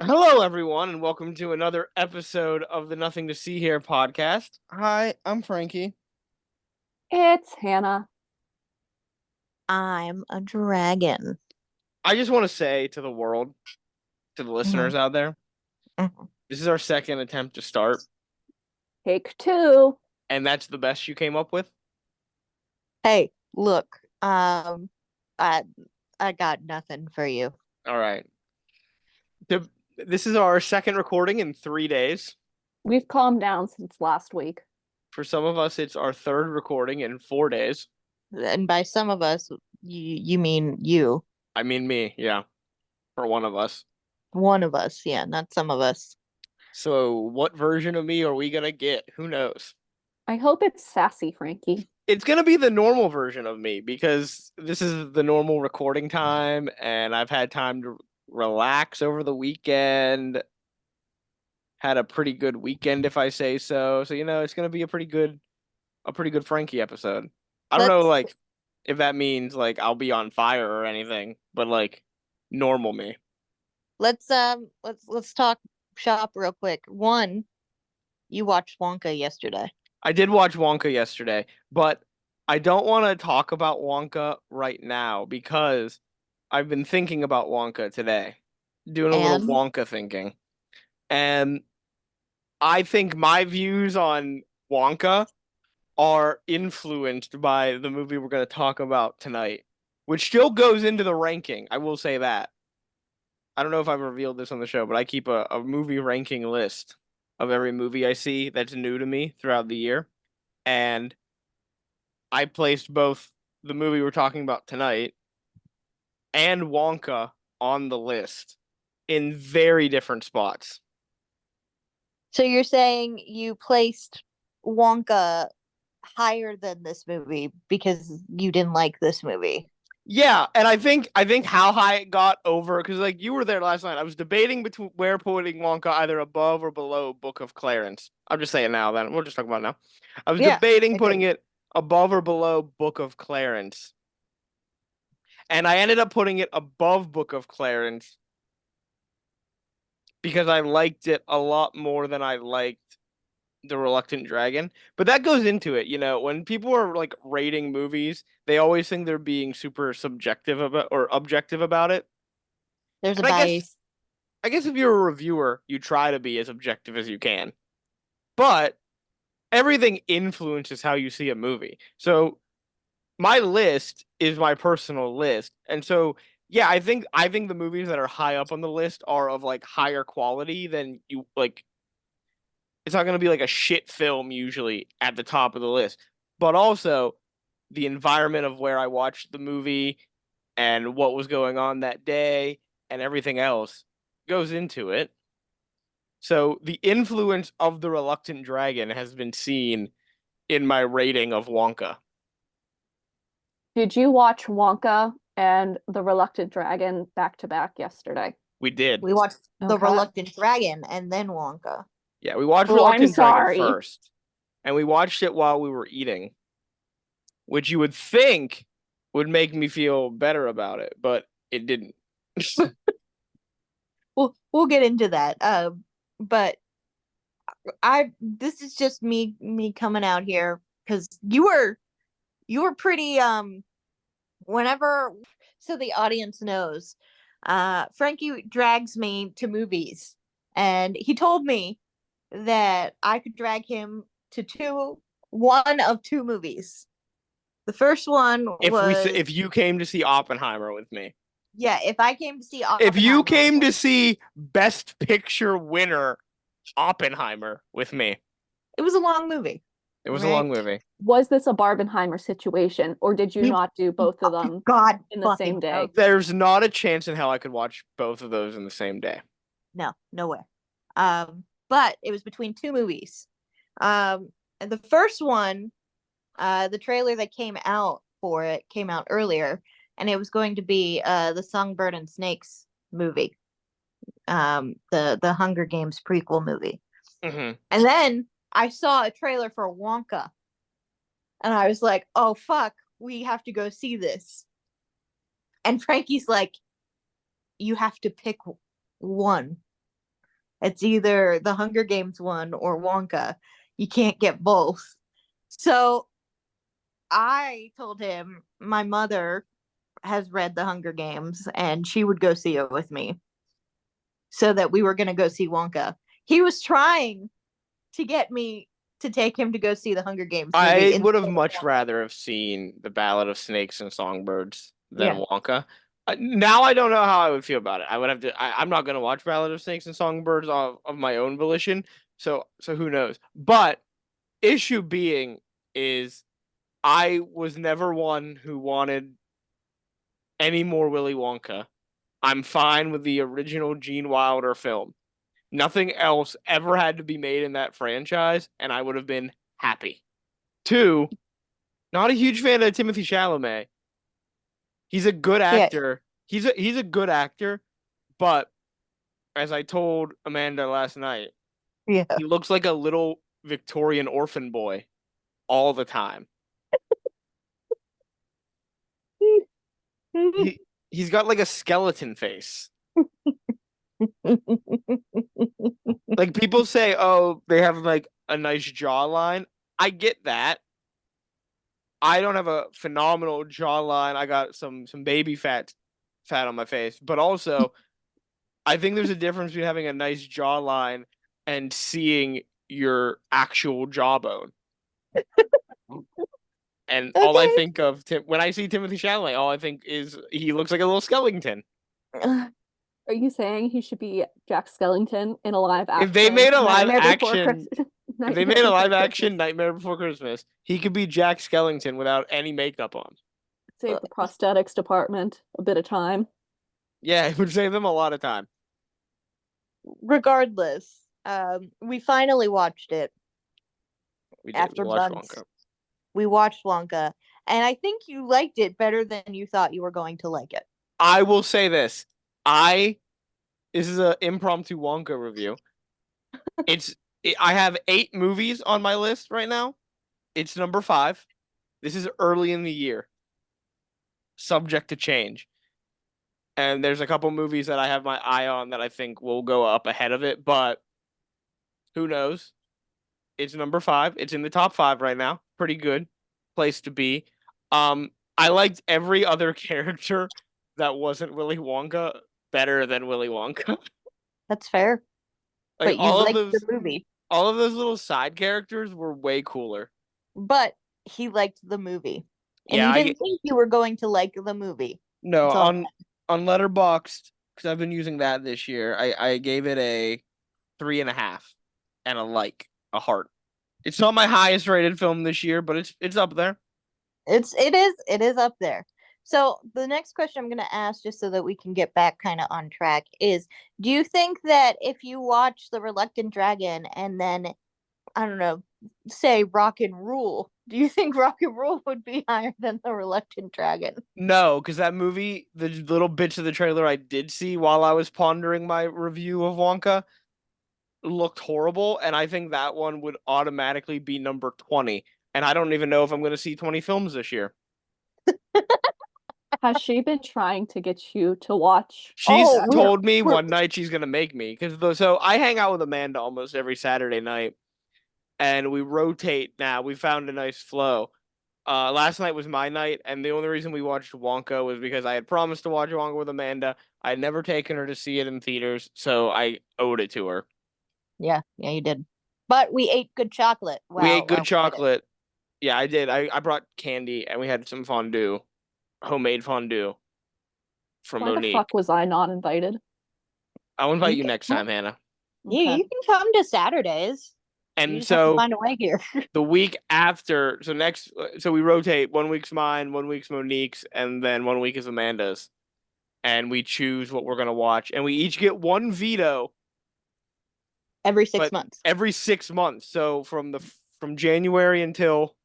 Hello, everyone, and welcome to another episode of the Nothing to See Here podcast. Hi, I'm Frankie. It's Hannah. I'm a dragon. I just want to say to the world, to the listeners Mhm, out there, mhm. this is our second attempt to start, Take two. and that's the best you came up with. Hey, look, I I got nothing for you. All right. This is our second recording in 3 days. We've calmed down since last week. For some of us, it's our third recording in 4 days. And by some of us, you mean you. I mean, me, yeah, for one of us. One of us, yeah, not some of us. So, what version of me are we gonna get? Who knows? I hope it's sassy, Frankie. It's gonna be the normal version of me because this is the normal recording time, and I've had time to relax over the weekend. Had a pretty good weekend, if I say so. So it's gonna be a pretty good Frankie episode. I don't know, Let's like, if that means like I'll be on fire or anything, but like normal me. let's talk shop real quick. One, you watched Wonka yesterday. I did watch Wonka yesterday, but I don't want to talk about Wonka right now because I've been thinking about Wonka today, doing a little And Wonka thinking. And I think my views on Wonka are influenced by the movie we're going to talk about tonight, which still goes into the ranking. I will say that. I don't know if I've revealed this on the show, but I keep a movie ranking list of every movie I see that's new to me throughout the year. And I placed both the movie we're talking about tonight and Wonka on the list in very different spots. so you're saying you placed Wonka higher than this movie because you didn't like this movie. Yeah, and I think how high it got over because like you were there last night. I was debating between where putting Wonka either above or below Book of Clarence. I'm just saying now. Then we'll just talk about it now. I was Yeah, debating I putting did. it above or below Book of Clarence, and I ended up putting it above Book of Clarence because I liked it a lot more than I liked The Reluctant Dragon. But that goes into it, when people are like rating movies, they always think they're being super subjective about or objective about it. There's a And bias. I guess if you're a reviewer, you try to be as objective as you can. But everything influences how you see a movie. So my list is my personal list. And so yeah, I think the movies that are high up on the list are of like higher quality than you like it's not going to be like a shit film usually at the top of the list. But also the environment of where I watched the movie and what was going on that day and everything else goes into it. So the influence of the Reluctant Dragon has been seen in my rating of Wonka. Did you watch Wonka and The Reluctant Dragon back to back yesterday? We did. We watched The Okay. Reluctant Dragon and then Wonka. Yeah, we watched Oh, I'm Reluctant Dragon sorry. first. And we watched it while we were eating, which you would think would make me feel better about it, but it didn't. We'll get into that. But I this is just me coming out here because you were pretty whenever so the audience knows. Frankie drags me to movies, and he told me that I could drag him to one of two movies. The first one was, If you came to see Oppenheimer with me. yeah, if I came to see If you Oppenheimer with came him. to see Best Picture winner Oppenheimer with me. It was a long movie. It was a Right? long movie. Was this a Barbenheimer situation, or did you We not do both of them God in the same day? There's not a chance in hell I could watch both of those in the same day. No way. But it was between two movies. And the first one, the trailer that came out for it came out earlier, and it was going to be the Songbird and Snakes movie, the Hunger Games prequel movie. Mm-hmm. And then I saw a trailer for Wonka, and I was like, "Oh fuck, we have to go see this." And Frankie's like, "You have to pick one." It's either the Hunger Games one or Wonka. You can't get both. So I told him my mother has read the Hunger Games and she would go see it with me, so that we were going to go see Wonka. He was trying to get me to take him to go see the Hunger Games movie I would instead have of much Wonka. rather have seen The Ballad of Snakes and Songbirds than Yeah. Wonka. Now I don't know how I would feel about it. I would have to. I'm not going to watch Ballad of Snakes and Songbirds of my own volition. So who knows? But issue being is I was never one who wanted any more Willy Wonka. I'm fine with the original Gene Wilder film. Nothing else ever had to be made in that franchise, and I would have been happy. Two, not a huge fan of Timothy Chalamet. He's a good Yeah. actor. He's a good actor, but as I told Amanda last night, Yeah. he looks like a little Victorian orphan boy all the time. He he's got like a skeleton face. Like people say, oh, they have like a nice jawline. I get that. I don't have a phenomenal jawline. I got some baby fat on my face, but also I think there's a difference between having a nice jawline and seeing your actual jawbone. And all I Okay. think of when I see Timothy Chalamet, all I think is he looks like a little skeleton. Are you saying he should be Jack Skellington in a live If they action made a live Nightmare Before action, Christmas? if they Nightmare made a Before live action Christmas. Nightmare Before Christmas, he could be Jack Skellington without any makeup on. Save the prosthetics department a bit of time. Yeah, it would save them a lot of time. Regardless, we finally watched it We did. We after watched months. Wonka. We watched Wonka, and I think you liked it better than you thought you were going to like it. I will say this. This is an impromptu Wonka review. I have 8 movies on my list right now. It's number 5. This is early in the year. Subject to change. And there's a couple movies that I have my eye on that I think will go up ahead of it, but who knows? It's number 5. It's in the top 5 right now. Pretty good place to be. I liked every other character that wasn't Willy Wonka better than Willy Wonka. That's fair, Like but you liked the movie. all of those little side characters were way cooler. But he liked the movie, and Yeah, you didn't think you were going to like the movie. no, That's all. on Letterboxd, because I've been using that this year. I gave it a 3.5 and a heart. It's not my highest rated film this year, but it's up there. It is up there. So the next question I'm going to ask, just so that we can get back kind of on track, is: do you think that if you watch The Reluctant Dragon and then, I don't know, say Rock and Rule, do you think Rock and Rule would be higher than The Reluctant Dragon? No, because that movie, the little bits of the trailer I did see while I was pondering my review of Wonka, looked horrible, and I think that one would automatically be number 20. And I don't even know if I'm going to see 20 films this year. Has she been trying to get you to watch? She's Oh, told me we're- one night she's going to make me because so I hang out with Amanda almost every Saturday night, and we rotate now. We found a nice flow. Last night was my night, and the only reason we watched Wonka was because I had promised to watch Wonka with Amanda. I had never taken her to see it in theaters, so I owed it to her. Yeah, you did. But we ate good chocolate. We ate good we did it. chocolate. Yeah, I did. I brought candy, and we had some fondue, homemade fondue from Why the Monique. fuck was I not invited? I'll invite You you can- next time, Hannah. You Okay. can come to Saturdays. You And just have to so find a way here. the week after, so we rotate. 1 week's mine, 1 week's Monique's, and then 1 week is Amanda's. And we choose what we're gonna watch, and we each get one veto Every 6 but months. every 6 months. So from January until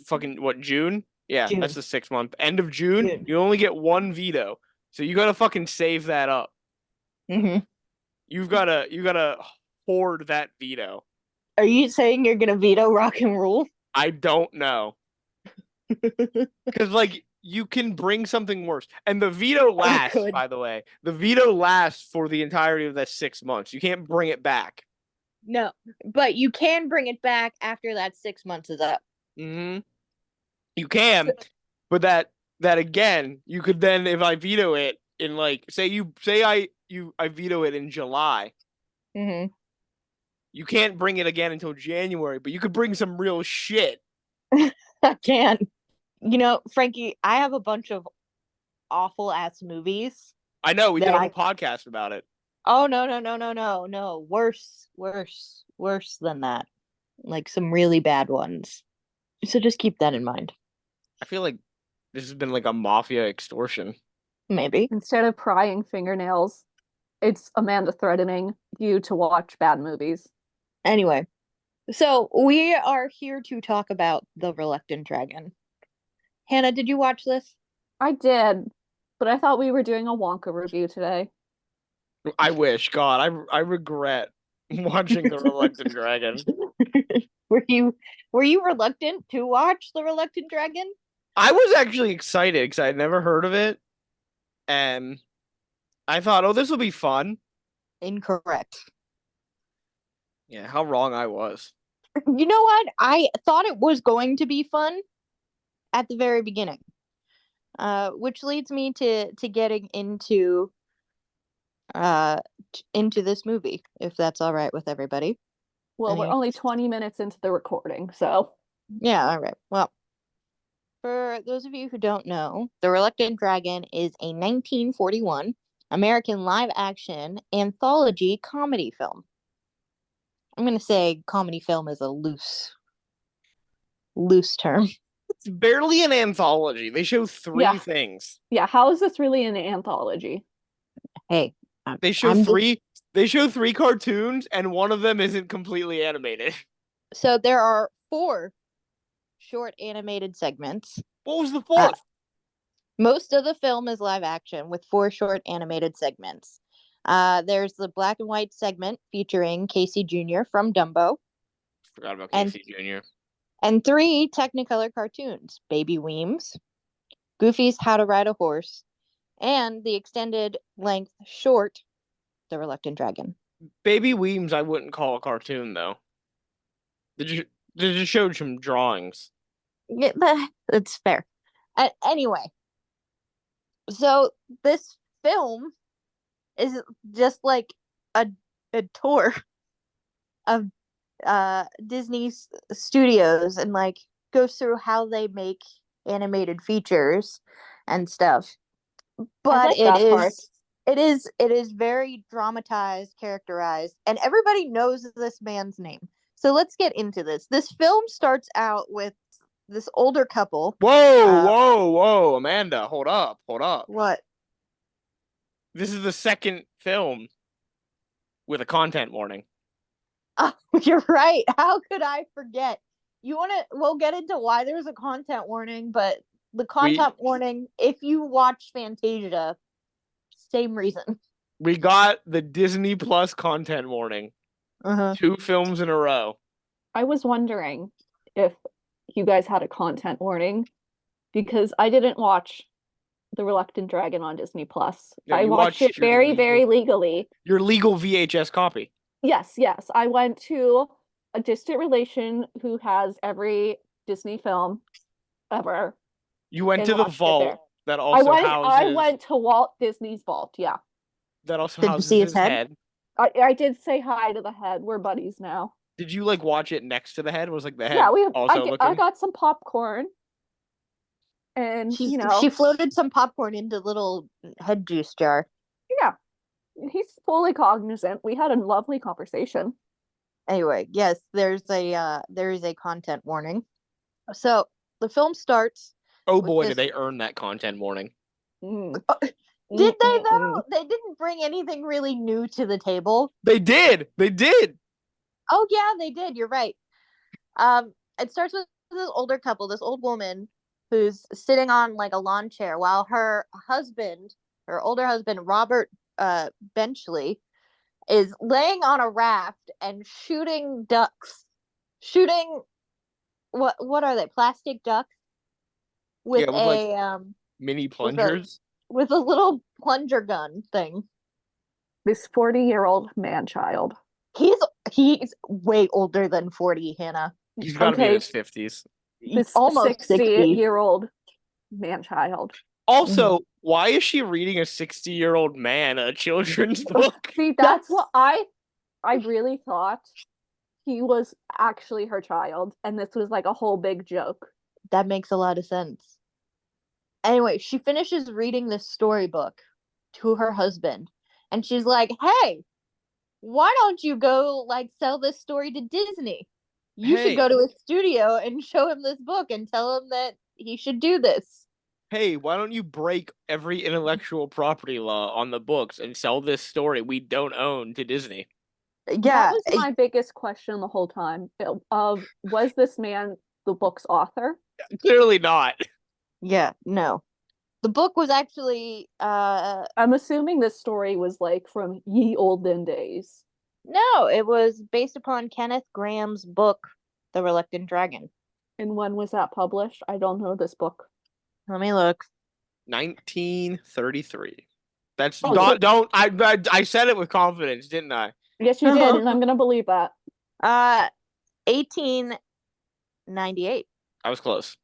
fucking what, June? Yeah, June. that's the 6 month. End of June, June. you only get one veto. So you gotta fucking save that up. Mm-hmm. You gotta hoard that veto. Are you saying you're gonna veto Rock and Rule? I don't know. Because like you can bring something worse. And the veto lasts, could. by the way. The veto lasts for the entirety of that 6 months. You can't bring it back. No, but you can bring it back after that 6 months is up. Mm-hmm. You can, but that again, you could then, if I veto it in like, I veto it in July. Mm-hmm. You can't bring it again until January, but you could bring some real shit. I can. Frankie, I have a bunch of awful ass movies I know we did that a whole podcast about it. Oh, no. Worse than that. Like some really bad ones. So just keep that in mind. I feel like this has been like a mafia extortion. Maybe. Instead of prying fingernails, it's Amanda threatening you to watch bad movies. Anyway, so we are here to talk about The Reluctant Dragon. Hannah, did you watch this? I did, but I thought we were doing a Wonka review today. I wish, God, I regret watching The Reluctant Dragon. Were you reluctant to watch The Reluctant Dragon? I was actually excited because I'd never heard of it, and I thought, oh, this will be fun. Incorrect. Yeah, how wrong I was. You know what? I thought it was going to be fun at the very beginning. Which leads me to getting into this movie, if that's all right with everybody. Well, we're only 20 minutes into the recording, so. Yeah, all right. Well, for those of you who don't know, The Reluctant Dragon is a 1941 American live-action anthology comedy film. I'm going to say comedy film is a loose term. It's barely an anthology. They show three things. Yeah, how is this really an anthology? Hey, They show three cartoons, and one of them isn't completely animated. So there are 4 short animated segments. What was the fourth? Most of the film is live action with 4 short animated segments. There's the black and white segment featuring Casey Jr. from Dumbo. Forgot about Casey Jr. And 3 Technicolor cartoons, Baby Weems, Goofy's How to Ride a Horse, and the extended length short, The Reluctant Dragon. Baby Weems I wouldn't call a cartoon, though. They just showed some drawings. Yeah, that's fair. Anyway, so this film is just like a tour of Disney Studios and like goes through how they make animated features and stuff. But it is very dramatized, characterized, and everybody knows this man's name. So let's get into this. This film starts out with this older couple. Whoa, Amanda, hold up. What? This is the second film with a content warning. Oh, you're right. How could I forget? We'll get into why there's a content warning, but the content warning, if you watch Fantasia, same reason. We got the Disney Plus content warning. 2 films in a row. I was wondering if you guys had a content warning because I didn't watch The Reluctant Dragon on Disney Plus. No, I watched it very, very legally. Your legal VHS copy. Yes. I went to a distant relation who has every Disney film ever. You went to the vault that also houses... I went to Walt Disney's vault, yeah. That also houses his head. I did say hi to the head. We're buddies now. Did you like watch it next to the head? Was like the head I got some popcorn. And she floated some popcorn into little head juice jar. Yeah. He's fully cognizant. We had a lovely conversation. Anyway, yes, there is a content warning. So the film starts. Oh boy, did they earn that content warning. Did they though? They didn't bring anything really new to the table. They did. Oh yeah, they did. You're right. It starts with this older couple, this old woman who's sitting on like a lawn chair while her older husband, Robert Benchley, is laying on a raft and shooting ducks. Shooting what are they? Plastic ducks? with Yeah, with like a mini with a plungers. with a little plunger gun thing. This 40-year-old man-child. He's he's way older than 40, Hannah. He's got to be in Okay, his 50s. this Almost 60. 60-year-old man-child. Also, why is she reading a 60-year-old man a children's book? See, that's what I really thought he was actually her child, and this was like a whole big joke. That makes a lot of sense. Anyway, she finishes reading this storybook to her husband, and she's like, "Hey, why don't you go like sell this story to Disney? You should go Hey, to a studio and show him this book and tell him that he should do this." hey, why don't you break every intellectual property law on the books and sell this story we don't own to Disney? That Yeah, was my biggest question the whole time. Of was this man the book's author? Clearly not. yeah, no. The book was actually I'm assuming this story was like from ye olden days. no, it was based upon Kenneth Graham's book, The Reluctant Dragon. And when was that published? I don't know this book. Let me look. 1933. That's Oh, not, don't, I said it with confidence, didn't I? yes, you did, and I'm gonna believe that. 1898. I was close.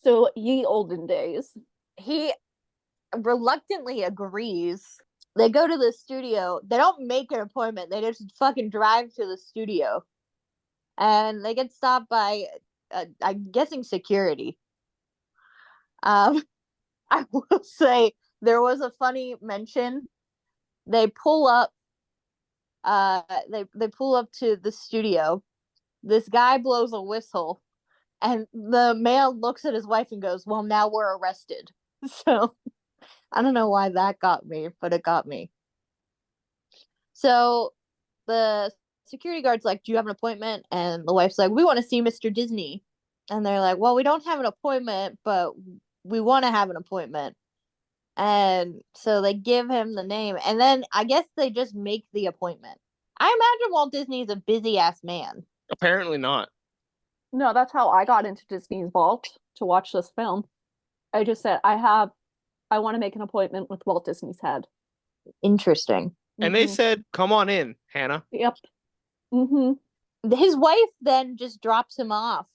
So ye olden days. He reluctantly agrees. They go to the studio. They don't make an appointment. They just fucking drive to the studio. And they get stopped by, I'm guessing, security. I will say there was a funny mention. They pull up. They pull up to the studio. This guy blows a whistle, and the male looks at his wife and goes, "Well, now we're arrested." So I don't know why that got me, but it got me. So the security guard's like, "Do you have an appointment?" And the wife's like, "We want to see Mr. Disney." And they're like, "Well, we don't have an appointment, but we want to have an appointment." And so they give him the name, and then I guess they just make the appointment. I imagine Walt Disney's a busy ass man. Apparently not. No, that's how I got into Disney's Vault to watch this film. I just said I want to make an appointment with Walt Disney's head. Interesting. And they Mhm. said, come on in, Hannah. Yep. Hmm. His wife then just drops him off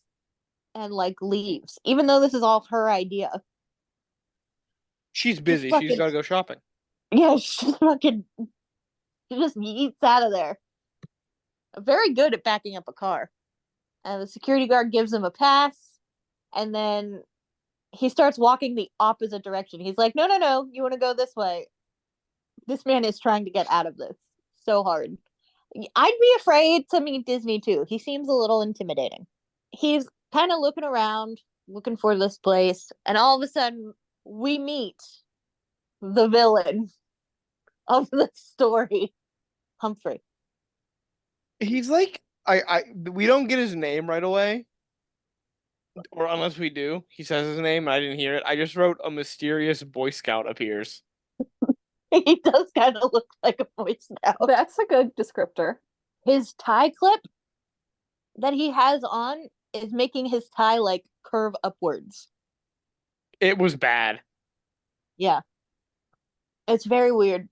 and like leaves, even though this is all her idea. She's Just busy. She's fucking got to go shopping. yeah, she just yeets out of there. Very good at backing up a car. And the security guard gives him a pass, and then he starts walking the opposite direction. He's like, "No, no, no, you want to go this way." This man is trying to get out of this so hard. I'd be afraid to meet Disney too. He seems a little intimidating. He's kind of looking around, looking for this place, and all of a sudden we meet the villain of the story, Humphrey. He's like, we don't get his name right away. Or unless we do, he says his name and I didn't hear it. I just wrote a mysterious Boy Scout appears. He does kind of look like a Boy Scout. That's a good descriptor. His tie clip that he has on is making his tie like curve upwards. It was bad. Yeah. It's very weird.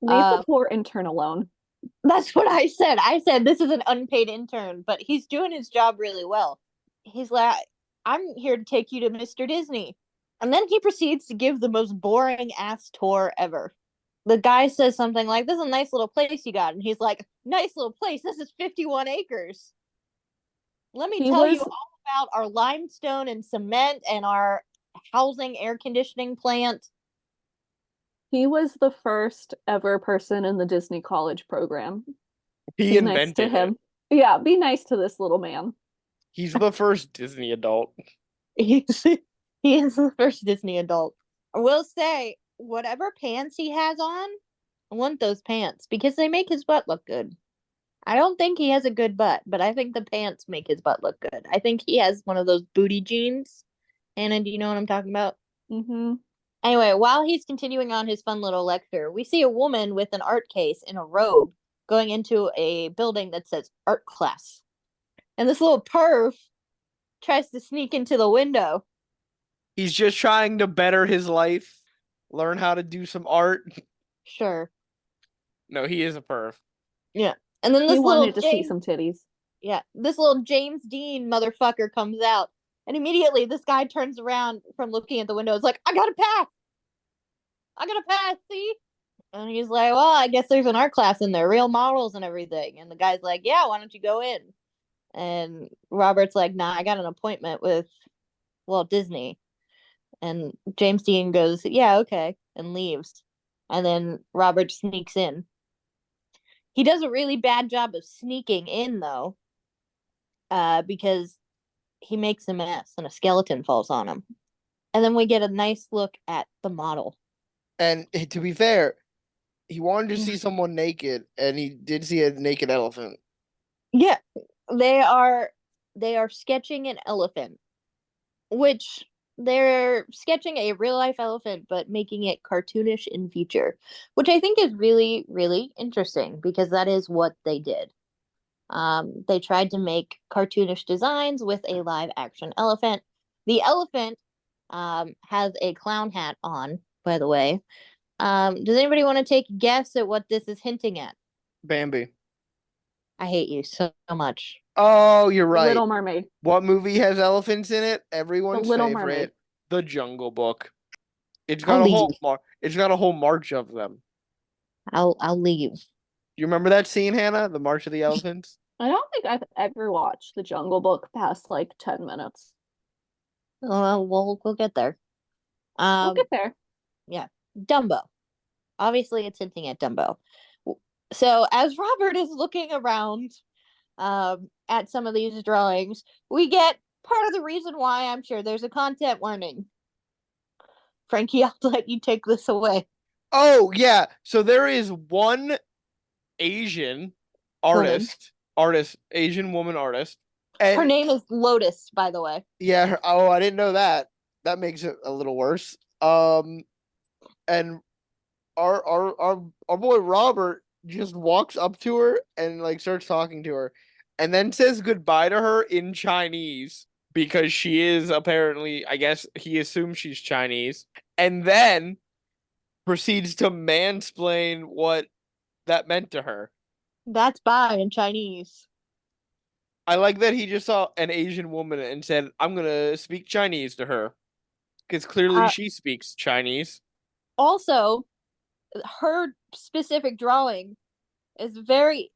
Leave the poor intern alone. That's what I said. I said this is an unpaid intern, but he's doing his job really well. He's like, "I'm here to take you to Mr. Disney." And then he proceeds to give the most boring ass tour ever. The guy says something like, "This is a nice little place you got." And he's like, "Nice little place. This is 51 acres. Let me tell you all about our limestone and cement and our housing air conditioning plant." He was the first ever person in the Disney College program. He Be nice to invented him. it. Yeah, be nice to this little man. He's the first Disney adult. He is the first Disney adult. I will say, whatever pants he has on, I want those pants because they make his butt look good. I don't think he has a good butt, but I think the pants make his butt look good. I think he has one of those booty jeans. Anna, do you know what I'm talking about? Mm-hmm. Anyway, while he's continuing on his fun little lecture, we see a woman with an art case in a robe going into a building that says art class. And this little perv tries to sneak into the window. He's just trying to better his life, learn how to do some art. Sure. No, he is a perv. Yeah. And then He this little wanted to see some titties. yeah, this little James Dean motherfucker comes out, and immediately this guy turns around from looking at the window. It's like, I got a pass. I got a pass. See? And he's like, well, I guess there's an art class in there, real models and everything. And the guy's like, yeah, why don't you go in? And Robert's like, nah, I got an appointment with Walt Disney. And James Dean goes, yeah, okay, and leaves. And then Robert sneaks in. He does a really bad job of sneaking in, though, because he makes a mess and a skeleton falls on him. And then we get a nice look at the model. And to be fair, he wanted to see someone naked, and he did see a naked elephant. Yeah, they are sketching an elephant, which they're sketching a real life elephant but making it cartoonish in feature, which I think is really really interesting because that is what they did. They tried to make cartoonish designs with a live action elephant. The elephant has a clown hat on, by the way. Does anybody want to take a guess at what this is hinting at? Bambi. I hate you so much. Oh, you're right. Little Mermaid. What movie has elephants in it? Everyone's Little favorite, Mermaid. The Jungle Book. It's I'll got a whole leave. it's got a whole march of them. I'll leave. You remember that scene, Hannah? The March of the Elephants? I don't think I've ever watched The Jungle Book past like 10 minutes. We'll get there. We'll get there. Yeah, Dumbo. Obviously, it's hinting at Dumbo. So as Robert is looking around, at some of these drawings, we get part of the reason why I'm sure there's a content warning. Frankie, I'll let you take this away. Oh, yeah. So there is one Asian Asian woman artist. And Her name is Lotus, by the way. yeah, I didn't know that. That makes it a little worse. And our boy Robert just walks up to her and like starts talking to her, and then says goodbye to her in Chinese because she is apparently, I guess he assumes she's Chinese, and then proceeds to mansplain what that meant to her. That's bye in Chinese. I like that he just saw an Asian woman and said, "I'm gonna speak Chinese to her," because clearly she speaks Chinese. Also, her specific drawing is very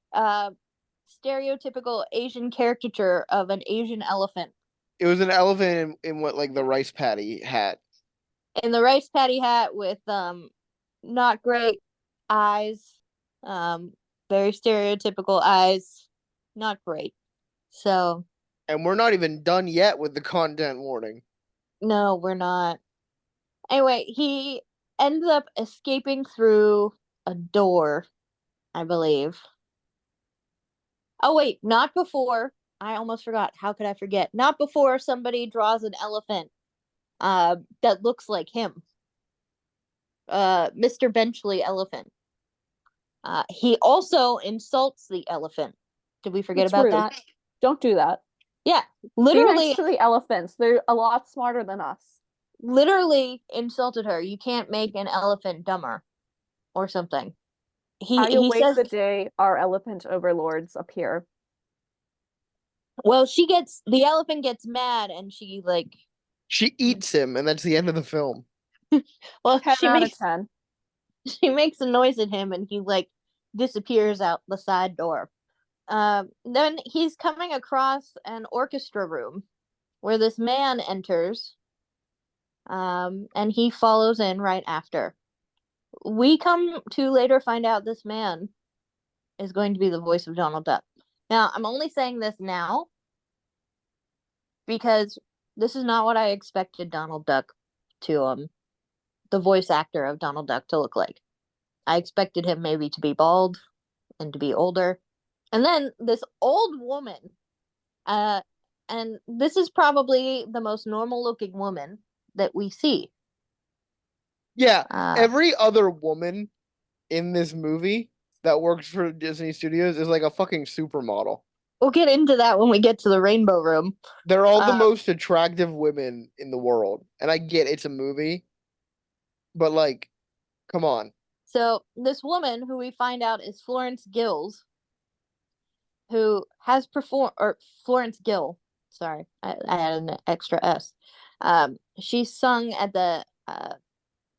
stereotypical Asian caricature of an Asian elephant. It was an elephant in what, like, the rice paddy hat. In the rice paddy hat with not great eyes, very stereotypical eyes, not great. So, And we're not even done yet with the content warning. no, we're not. Anyway, he ends up escaping through a door, I believe. Oh wait, not before. I almost forgot. How could I forget? Not before somebody draws an elephant that looks like him. Mr. Benchley elephant. He also insults the elephant. Did we forget It's about rude. that? Don't do that. Yeah, Be literally, nice to the elephants. They're a lot smarter than us. literally insulted her. You can't make an elephant dumber, or something. I He await says, the day our elephant overlords appear. well, the elephant gets mad, and she like, She eats him, and that's the end of the film. well, 10 out of 10. she makes a noise at him, and he like disappears out the side door. Then he's coming across an orchestra room where this man enters, and he follows in right after. We come to later find out this man is going to be the voice of Donald Duck. Now, I'm only saying this now because this is not what I expected Donald Duck to, the voice actor of Donald Duck to look like. I expected him maybe to be bald and to be older. And then this old woman, and this is probably the most normal looking woman that we see. Yeah, every other woman in this movie that works for Disney Studios is like a fucking supermodel. we'll get into that when we get to the Rainbow Room. They're all the Uh, most attractive women in the world. And I get it's a movie, but like, come on. So this woman who we find out is Florence Gills, who has performed, or Florence Gill, sorry, I had an extra S. She sung at the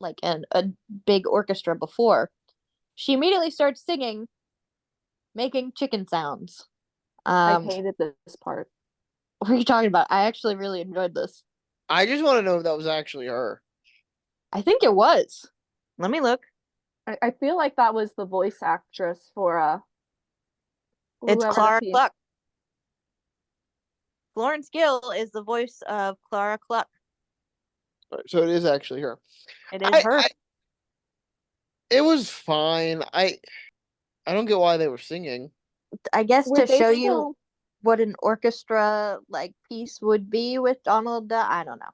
like a big orchestra before. She immediately starts singing, making chicken sounds. I Um, hated this part. what are you talking about? I actually really enjoyed this. I just want to know if that was actually her. I think it was. Let me look. I feel like that was the voice actress for It's whoever the Clara female. Cluck. Florence Gill is the voice of Clara Cluck. So it is actually her. It is her. It was fine. I don't get why they were singing. I guess Were to they show you still what an orchestra like piece would be with Donald Duck. I don't know.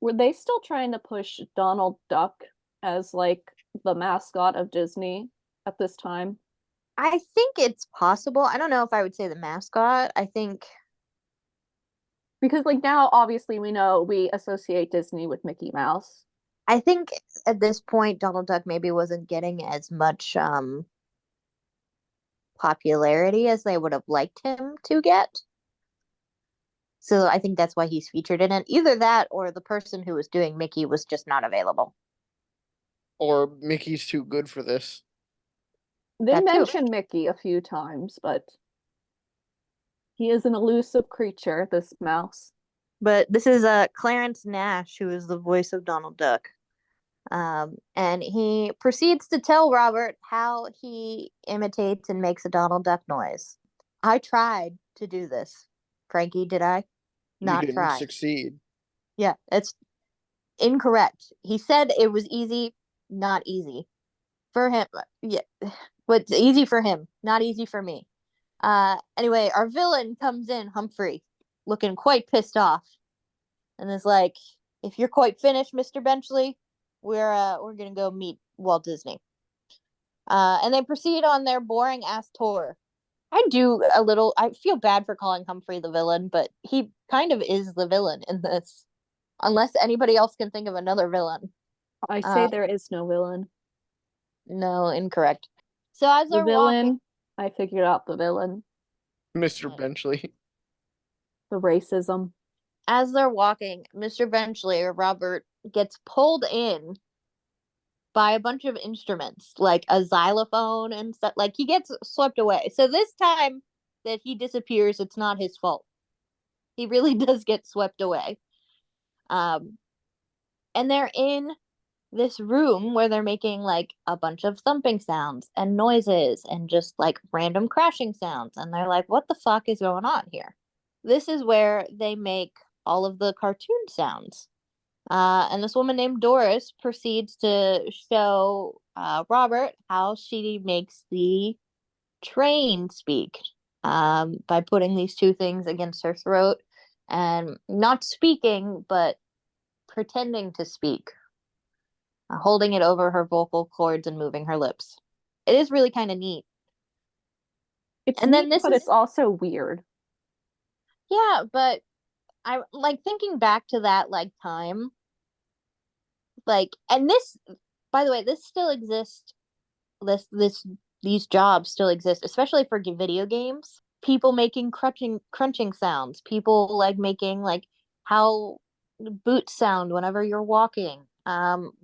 were they still trying to push Donald Duck as like the mascot of Disney at this time? I think it's possible. I don't know if I would say the mascot. I think Because like now obviously we know we associate Disney with Mickey Mouse. at this point Donald Duck maybe wasn't getting as much popularity as they would have liked him to get. So I think that's why he's featured in it. Either that or the person who was doing Mickey was just not available. Or Mickey's too good for this. They That too. mention Mickey a few times, but he is an elusive creature, this mouse. But this is Clarence Nash, who is the voice of Donald Duck. And he proceeds to tell Robert how he imitates and makes a Donald Duck noise. I tried to do this. Frankie, did I? You Not didn't try. succeed. Yeah, it's incorrect. He said it was easy, not easy. For him, yeah, but easy for him, not easy for me. Anyway, our villain comes in, Humphrey, looking quite pissed off, and is like, "If you're quite finished, Mr. Benchley, we're gonna go meet Walt Disney." And they proceed on their boring ass tour. I feel bad for calling Humphrey the villain, but he kind of is the villain in this, unless anybody else can think of another villain. I say Uh, there is no villain. no, incorrect. So as The they're walking, villain, I figured out the villain. Mr. Benchley. The racism. as they're walking, Mr. Benchley or Robert gets pulled in by a bunch of instruments, like a xylophone and stuff. Like he gets swept away. So this time that he disappears, it's not his fault. He really does get swept away. Um, and they're in this room where they're making like a bunch of thumping sounds and noises and just like random crashing sounds. And they're like, what the fuck is going on here? This is where they make all of the cartoon sounds. And this woman named Doris proceeds to show Robert how she makes the train speak by putting these two things against her throat and not speaking, but pretending to speak, holding it over her vocal cords and moving her lips. It is really kind of neat. It's And then neat, this but is, it's also weird. yeah, but I like thinking back to that like time. Like, and this, by the way, this still exists. These jobs still exist, especially for video games. People making crunching sounds. People like making like how boots sound whenever you're walking.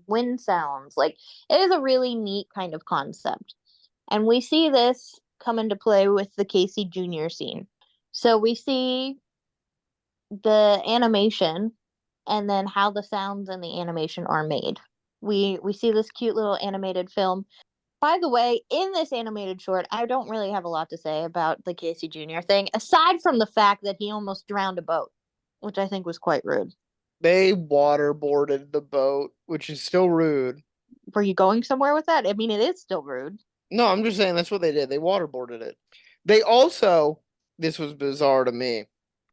Wind sounds. Like it is a really neat kind of concept. And we see this come into play with the Casey Jr. scene. So we see the animation and then how the sounds and the animation are made. We see this cute little animated film. By the way, in this animated short, I don't really have a lot to say about the Casey Jr. thing, aside from the fact that he almost drowned a boat, which I think was quite rude. They waterboarded the boat, which is still rude. Were you going somewhere with that? I mean, it is still rude. No, I'm just saying that's what they did. They waterboarded it. They also, this was bizarre to me.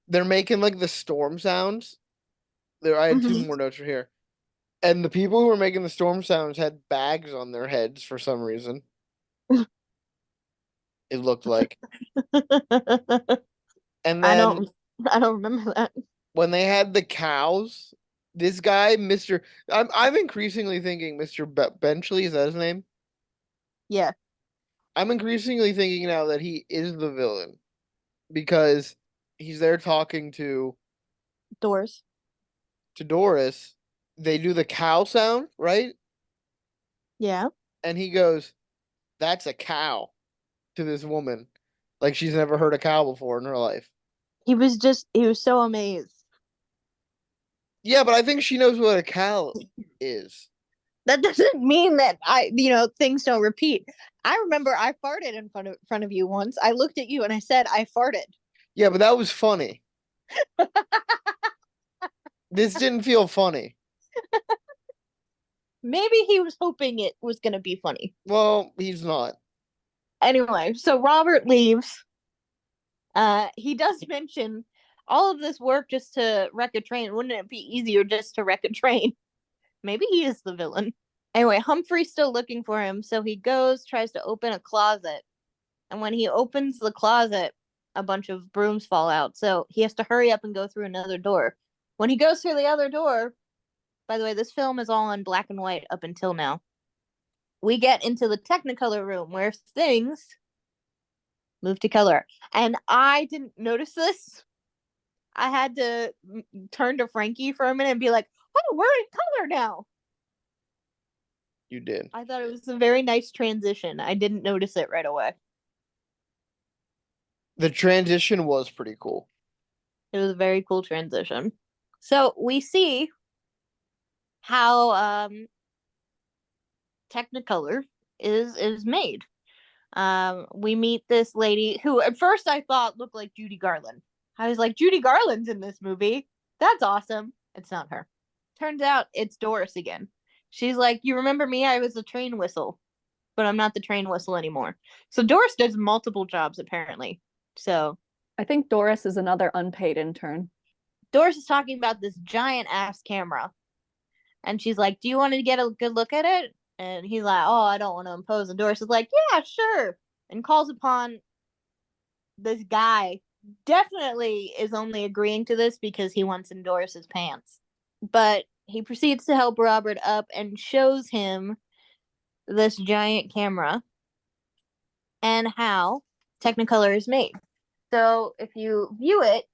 They're making like the storm sounds. There, I had two Mhm. more notes right here. And the people who were making the storm sounds had bags on their heads for some reason. it looked like. And I then don't remember that. when they had the cows, this guy, Mr. I'm increasingly thinking Mr. Benchley, is that his name? Yeah, I'm increasingly thinking now that he is the villain because he's there talking doors. to Doris. They do the cow sound, right? Yeah. And he goes, "That's a cow," to this woman, like she's never heard a cow before in her life. He was so amazed. Yeah, but I think she knows what a cow is. That doesn't mean that things don't repeat. I remember I farted in front of you once. I looked at you and I said I farted. Yeah, but that was funny. This didn't feel funny. Maybe he was hoping it was going to be funny. Well, he's not. Anyway, so Robert leaves. He does mention all of this work just to wreck a train. Wouldn't it be easier just to wreck a train? Maybe he is the villain. Anyway, Humphrey's still looking for him, so he goes, tries to open a closet. And when he opens the closet, a bunch of brooms fall out. So he has to hurry up and go through another door. When he goes through the other door, by the way, this film is all in black and white up until now. We get into the Technicolor room where things move to color. And I didn't notice this. I had to turn to Frankie for a minute and be like, oh, we're in color now. You did. I thought it was a very nice transition. I didn't notice it right away. The transition was pretty cool. It was a very cool transition. So we see how Technicolor is made. We meet this lady who at first I thought looked like Judy Garland. I was like, Judy Garland's in this movie. That's awesome. It's not her. Turns out it's Doris again. She's like, you remember me? I was a train whistle, but I'm not the train whistle anymore. So Doris does multiple jobs apparently. So I think Doris is another unpaid intern. Doris is talking about this giant ass camera. And she's like, do you want to get a good look at it? And he's like, oh, I don't want to impose. And Doris is like, yeah, sure. And calls upon this guy. Definitely is only agreeing to this because he wants in Doris's pants. But he proceeds to help Robert up and shows him this giant camera and how Technicolor is made. So if you view it,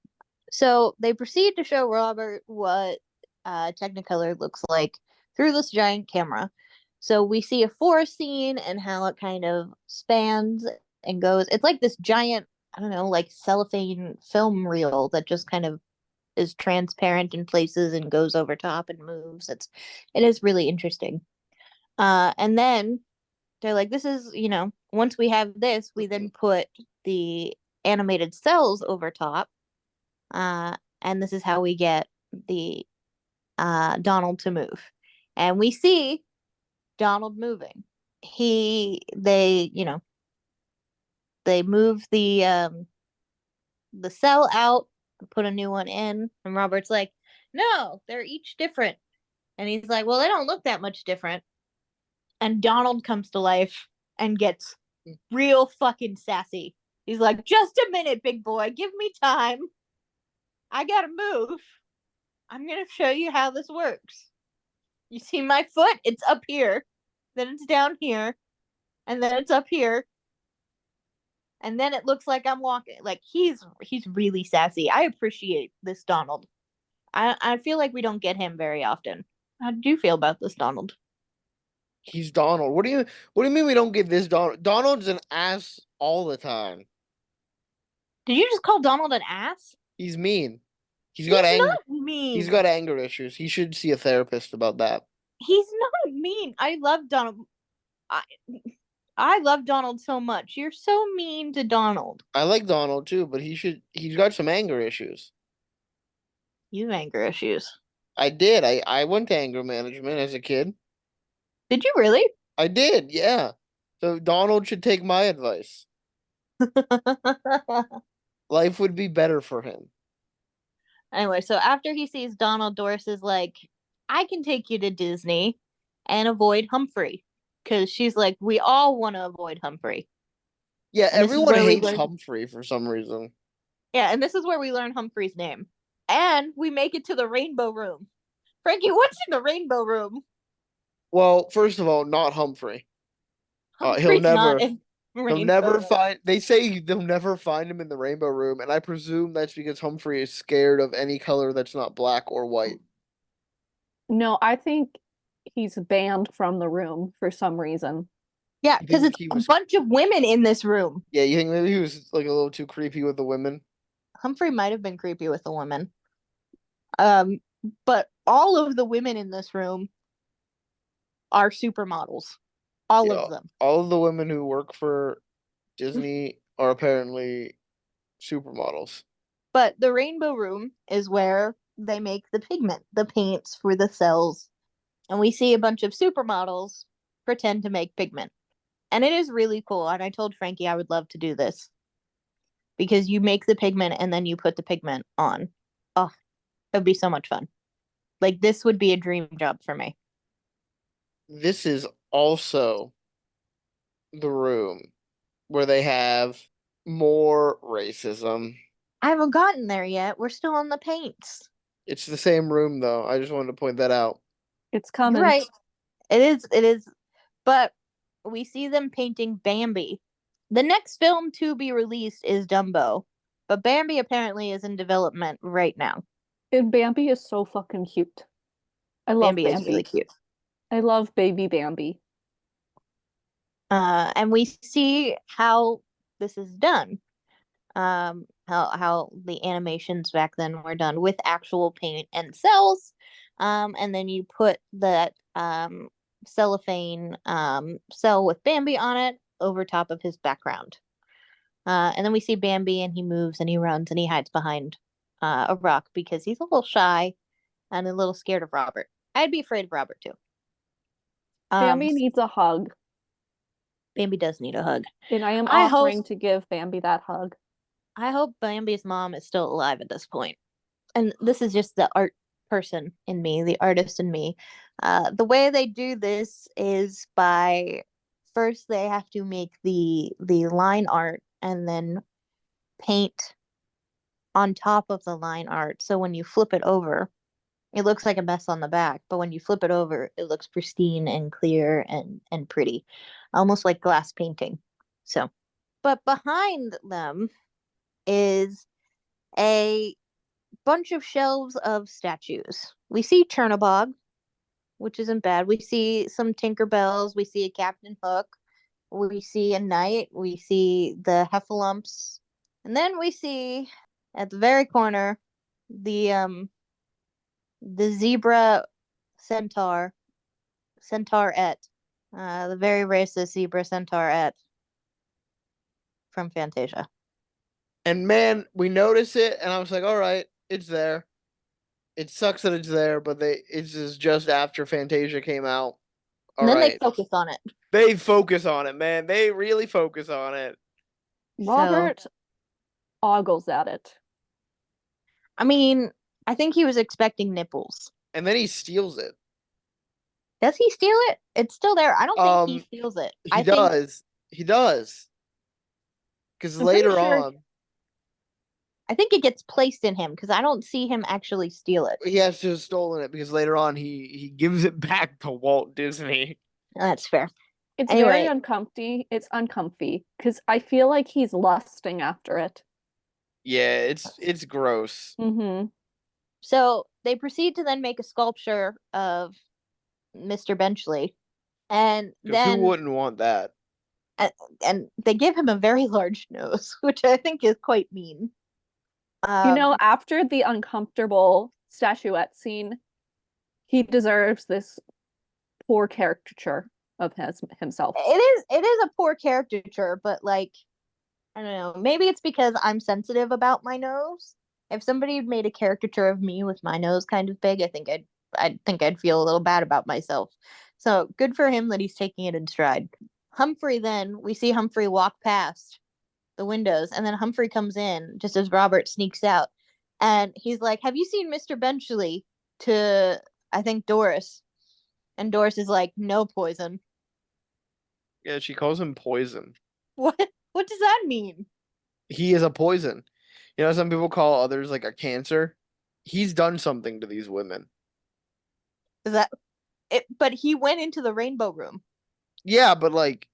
so they proceed to show Robert what Technicolor looks like through this giant camera. So we see a forest scene and how it kind of spans and goes. It's like this giant, I don't know, like cellophane film reel that just kind of is transparent in places and goes over top and moves. It is really interesting. And then they're like, this is, once we have this, we then put the animated cells over top. And this is how we get the Donald to move. And we see Donald moving. They move the cell out, put a new one in, and Robert's like, no, they're each different. And he's like, well, they don't look that much different. And Donald comes to life and gets real fucking sassy. He's like, just a minute, big boy, give me time. I gotta move. I'm gonna show you how this works. You see my foot? It's up here. Then it's down here. And then it's up here. And then it looks like I'm walking. Like he's really sassy. I appreciate this Donald. I feel like we don't get him very often. How do you feel about this Donald? He's Donald. What do you mean we don't get this Donald? Donald's an ass all the time. Did you just call Donald an ass? He's mean. He's not mean. He's got anger issues. He should see a therapist about that. He's not mean. I love Donald. I love Donald so much. You're so mean to Donald. I like Donald too, but he's got some anger issues. You have anger issues. I did. I went to anger management as a kid. Did you really? I did, yeah. So Donald should take my advice. Life would be better for him. Anyway, so after he sees Donald, Doris is like, I can take you to Disney and avoid Humphrey. Because she's like, we all want to avoid Humphrey. Yeah, And this is everyone where we hates learn. Humphrey for some reason. Yeah, and this is where we learn Humphrey's name. And we make it to the Rainbow Room. Frankie, what's in the Rainbow Room? Well, first of all, not Humphrey. He'll Humphrey's not never in They'll Rainbow never Room. find. They say they'll never find him in the Rainbow Room, and I presume that's because Humphrey is scared of any color that's not black or white. No, I think he's banned from the room for some reason. Yeah, You because think it's he a was? bunch of women in this room. Yeah, you think maybe he was like a little too creepy with the women? Humphrey might have been creepy with the women. Um, but all of the women in this room are supermodels. All of Yeah, them. all of the women who work for Disney are apparently supermodels. But the Rainbow Room is where they make the pigment, the paints for the cells. And we see a bunch of supermodels pretend to make pigment. And it is really cool. And I told Frankie I would love to do this because you make the pigment and then you put the pigment on. Oh, it would be so much fun. Like, this would be a dream job for me. This is also the room where they have more racism. I haven't gotten there yet. We're still on the paints. It's the same room though. I just wanted to point that out. It's You're coming. right. It is. But we see them painting Bambi. The next film to be released is Dumbo, but Bambi apparently is in development right now. And Bambi is so fucking cute. I love Bambi is really Bambi. cute. I love baby Bambi. And we see how this is done. How the animations back then were done with actual paint and cells. And then you put that cellophane cell with Bambi on it over top of his background. And then we see Bambi and he moves and he runs and he hides behind a rock because he's a little shy and a little scared of Robert. I'd be afraid of Robert too. Bambi needs a hug, Bambi does need a hug. and I am I hope offering to give Bambi that hug. I hope Bambi's mom is still alive at this point. And this is just the art person in me, the artist in me. The way they do this is by first they have to make the line art and then paint on top of the line art. So when you flip it over, it looks like a mess on the back, but when you flip it over, it looks pristine and clear and pretty, almost like glass painting. So, but behind them is a bunch of shelves of statues. We see Chernobog, which isn't bad. We see some Tinkerbells. We see a Captain Hook. We see a knight. We see the Heffalumps. And then we see at the very corner the zebra centaur, centaurette, the very racist zebra centaurette from Fantasia. And man, we notice it, and I was like, all right, it's there. It sucks that it's there, but it's just after Fantasia came out. All And then they right. focus on it. They focus on it, man. They really focus on it. Robert ogles at it. I mean, I think he was expecting nipples. And then he steals it. Does he steal it? It's still there. I don't think he steals it. He does. He does. Because later sure on, I think it gets placed in him because I don't see him actually steal it. he has to have stolen it because later on he gives it back to Walt Disney. That's fair. It's Anyway. very uncomfy. It's uncomfy because I feel like he's lusting after it. Yeah, it's gross. Mm-hmm. So they proceed to then make a sculpture of Mr. Benchley, and Because who then wouldn't want that? and they give him a very large nose, which I think is quite mean. After the uncomfortable statuette scene, he deserves this poor caricature of himself. It is a poor caricature, but like, I don't know, maybe it's because I'm sensitive about my nose. If somebody had made a caricature of me with my nose kind of big, I think I'd feel a little bad about myself. So good for him that he's taking it in stride. We see Humphrey walk past the windows, and then Humphrey comes in just as Robert sneaks out. And he's like, "Have you seen Mr. Benchley?" to, I think, Doris. And Doris is like, "No, poison." Yeah, she calls him poison. What? What does that mean? He is a poison. You know, some people call others like a cancer. He's done something to these women. Is that it? But he went into the rainbow room. Yeah, but like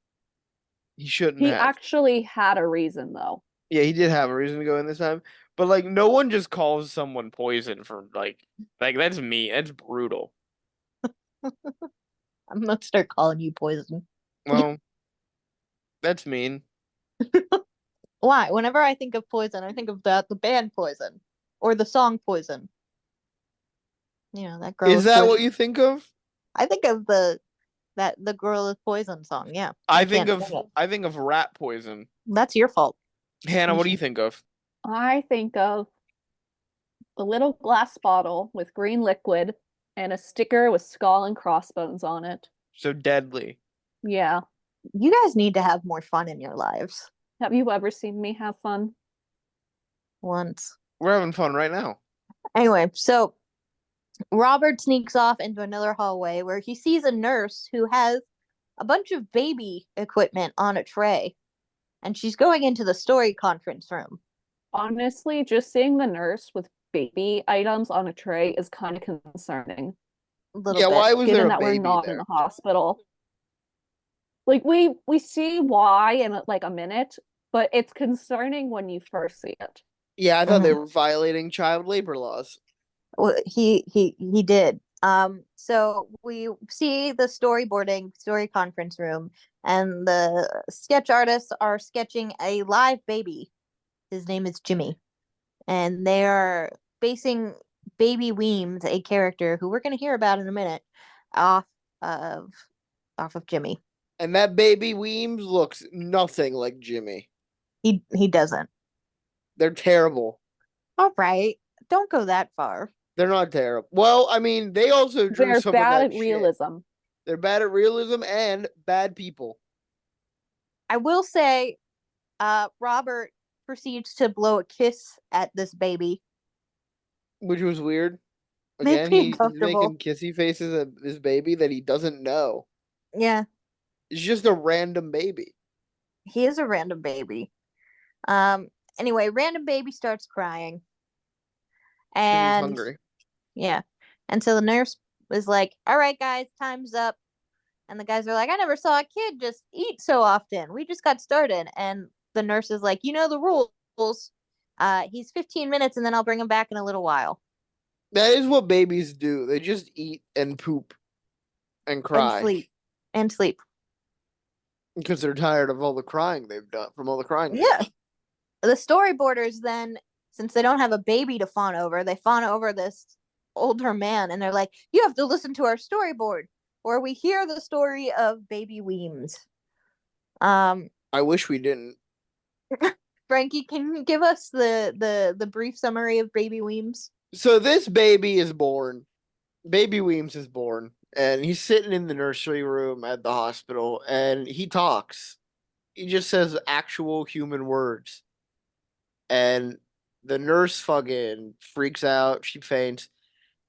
he shouldn't He have. actually had a reason though. Yeah, he did have a reason to go in this time. But like no one just calls someone poison for like that's mean. That's brutal. I'm gonna start calling you poison. Well, that's mean. Why? Whenever I think of poison, I think of the band Poison or the song Poison. You know, that girl Is is that poison. what you think of? I think of the girl is poison song. Yeah. I I think can't of sing it. I think of rat poison. That's your fault. Hannah, You what do you should. think of? I think of a little glass bottle with green liquid and a sticker with skull and crossbones on it. So deadly. Yeah. You guys need to have more fun in your lives. Have you ever seen me have fun? Once. We're having fun right now. Anyway, so Robert sneaks off into another hallway where he sees a nurse who has a bunch of baby equipment on a tray, and she's going into the story conference room. Honestly, just seeing the nurse with baby items on a tray is kind of concerning, A little Yeah, bit. why was there given a that we're baby not in there? the hospital. Like we see why in like a minute, but it's concerning when you first see it. Yeah, I thought they Mhm. were violating child labor laws. Well, he did. So we see the story conference room, and the sketch artists are sketching a live baby. His name is Jimmy, and they are basing Baby Weems, a character who we're going to hear about in a minute, off of off of Jimmy. And that baby Weems looks nothing like Jimmy. He doesn't. They're terrible. All right, don't go that far. They're not terrible. Well, I mean, they also drew They're some of bad that at shit. realism. They're bad at realism and bad people, I will say, Robert proceeds to blow a kiss at this baby. which was weird. Made Again, me he's uncomfortable. making kissy faces at this baby that he doesn't know. Yeah, It's just a random baby he is a random baby. Um, anyway, random baby starts crying, because he's and hungry. yeah, and so the nurse was like, "All right, guys, time's up." And the guys are like, "I never saw a kid just eat so often. We just got started." And the nurse is like, "You know the rules. He's 15 minutes, and then I'll bring him back in a little while That is what babies do. They just eat and poop and and cry sleep and sleep." because they're tired of all the crying they've done from all the crying they've Yeah. done. The storyboarders then, since they don't have a baby to fawn over, they fawn over this older man, and they're like, "You have to listen to our storyboard, where we hear the story of Baby Weems." Um, I wish we didn't. Frankie, can you give us the brief summary of Baby Weems? So this baby is born. Baby Weems is born, and he's sitting in the nursery room at the hospital, and he talks. He just says actual human words, and the nurse fucking freaks out. She faints,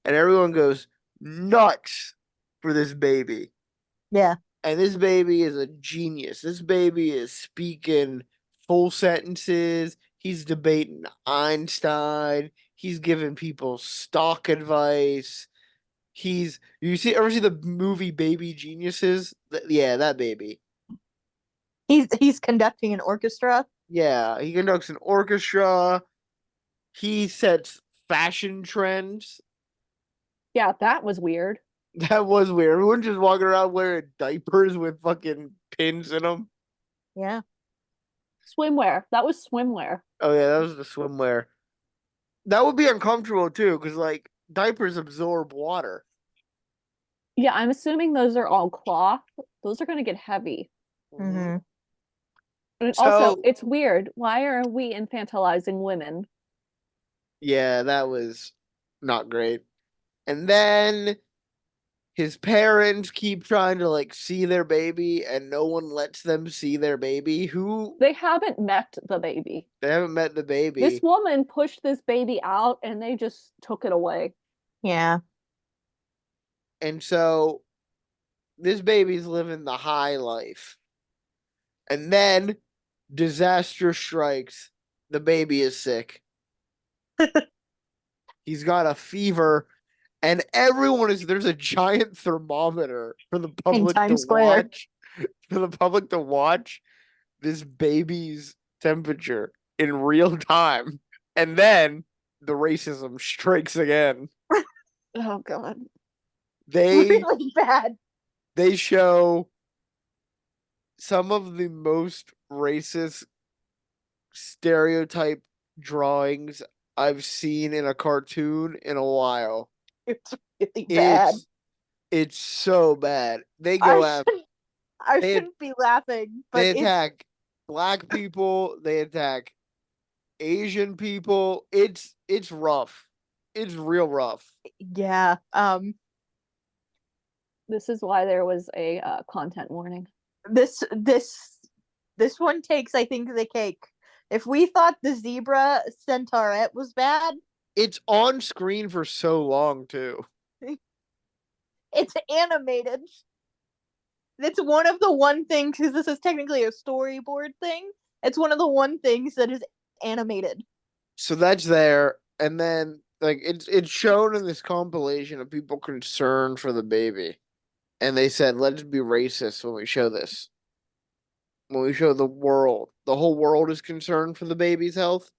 and everyone goes nuts for this baby. Yeah. And this baby is a genius. This baby is speaking full sentences. He's debating Einstein. He's giving people stock advice. He's you see ever see the movie Baby Geniuses? Yeah, that baby. He's conducting an orchestra. Yeah, he conducts an orchestra. He sets fashion trends. Yeah, that was weird. That was weird. Everyone just walking around wearing diapers with fucking pins in them. Yeah. Swimwear. That was swimwear. Oh yeah, that was the swimwear. That would be uncomfortable too, because like diapers absorb water. Yeah, I'm assuming those are all cloth. Those are going to get heavy. Mm-hmm. And also, So it's weird. Why are we infantilizing women? yeah, that was not great. And then his parents keep trying to like see their baby, and no one lets them see their baby. Who They haven't met the baby. they haven't met the This baby, woman pushed this baby out and they just took it away. Yeah. and so this baby's living the high life. And then Disaster strikes. The baby is sick. He's got a fever, and there's a giant thermometer for the In public to Times Square. watch. For the public to watch this baby's temperature in real time. And then the racism strikes again. Oh god. They Really bad. they show some of the most racist stereotype drawings I've seen in a cartoon in a while. It's really bad. It's so bad. They I go after shouldn't, I they shouldn't be laughing, but they it's attack black people, they attack Asian people. It's rough. It's real rough. yeah. This is why there was a content warning. This one takes, I think, the cake. If we thought the zebra centaurette was bad, It's on screen for so long too. it's animated. It's one of the one things, because this is technically a storyboard thing. It's one of the one things that is animated. So that's there, and then like it's shown in this compilation of people concerned for the baby, and they said let's be racist when we show this. When we show the world, the whole world is concerned for the baby's health.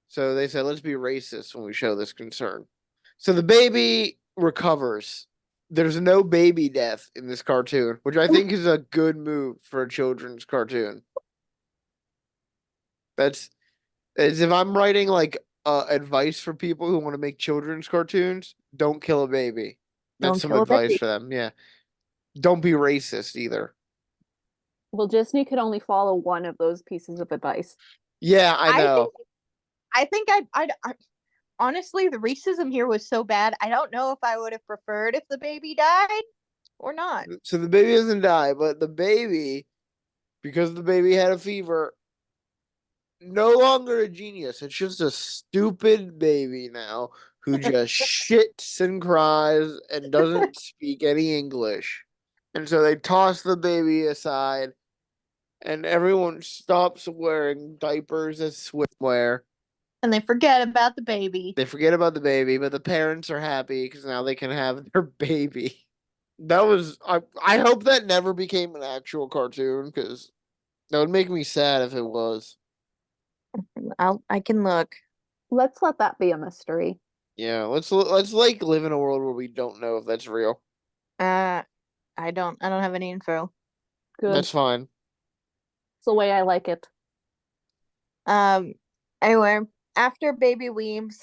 So they said let's be racist when we show this concern. So the baby recovers. There's no baby death in this cartoon, which I think is a good move for a children's cartoon. That's as if I'm writing like advice for people who want to make children's cartoons, don't kill a baby. That's Don't some kill a advice baby. for them. Yeah. Don't be racist either. Well, Disney could only follow one of those pieces of advice. Yeah, I know. I think I honestly, the racism here was so bad. I don't know if I would have preferred if the baby died or not. So the baby doesn't die, but the baby, because the baby had a fever, no longer a genius. It's just a stupid baby now who just shits and cries and doesn't speak any English. And so they toss the baby aside, and everyone stops wearing diapers as swimwear. And they forget about the baby. They forget about the baby, but the parents are happy because now they can have their baby. That was I hope that never became an actual cartoon because that would make me sad if it was. I can look. Let's let that be a mystery. Yeah, let's like live in a world where we don't know if that's real. I don't have any info. Good. That's fine. It's the way I like it. Anyway, after baby leaves,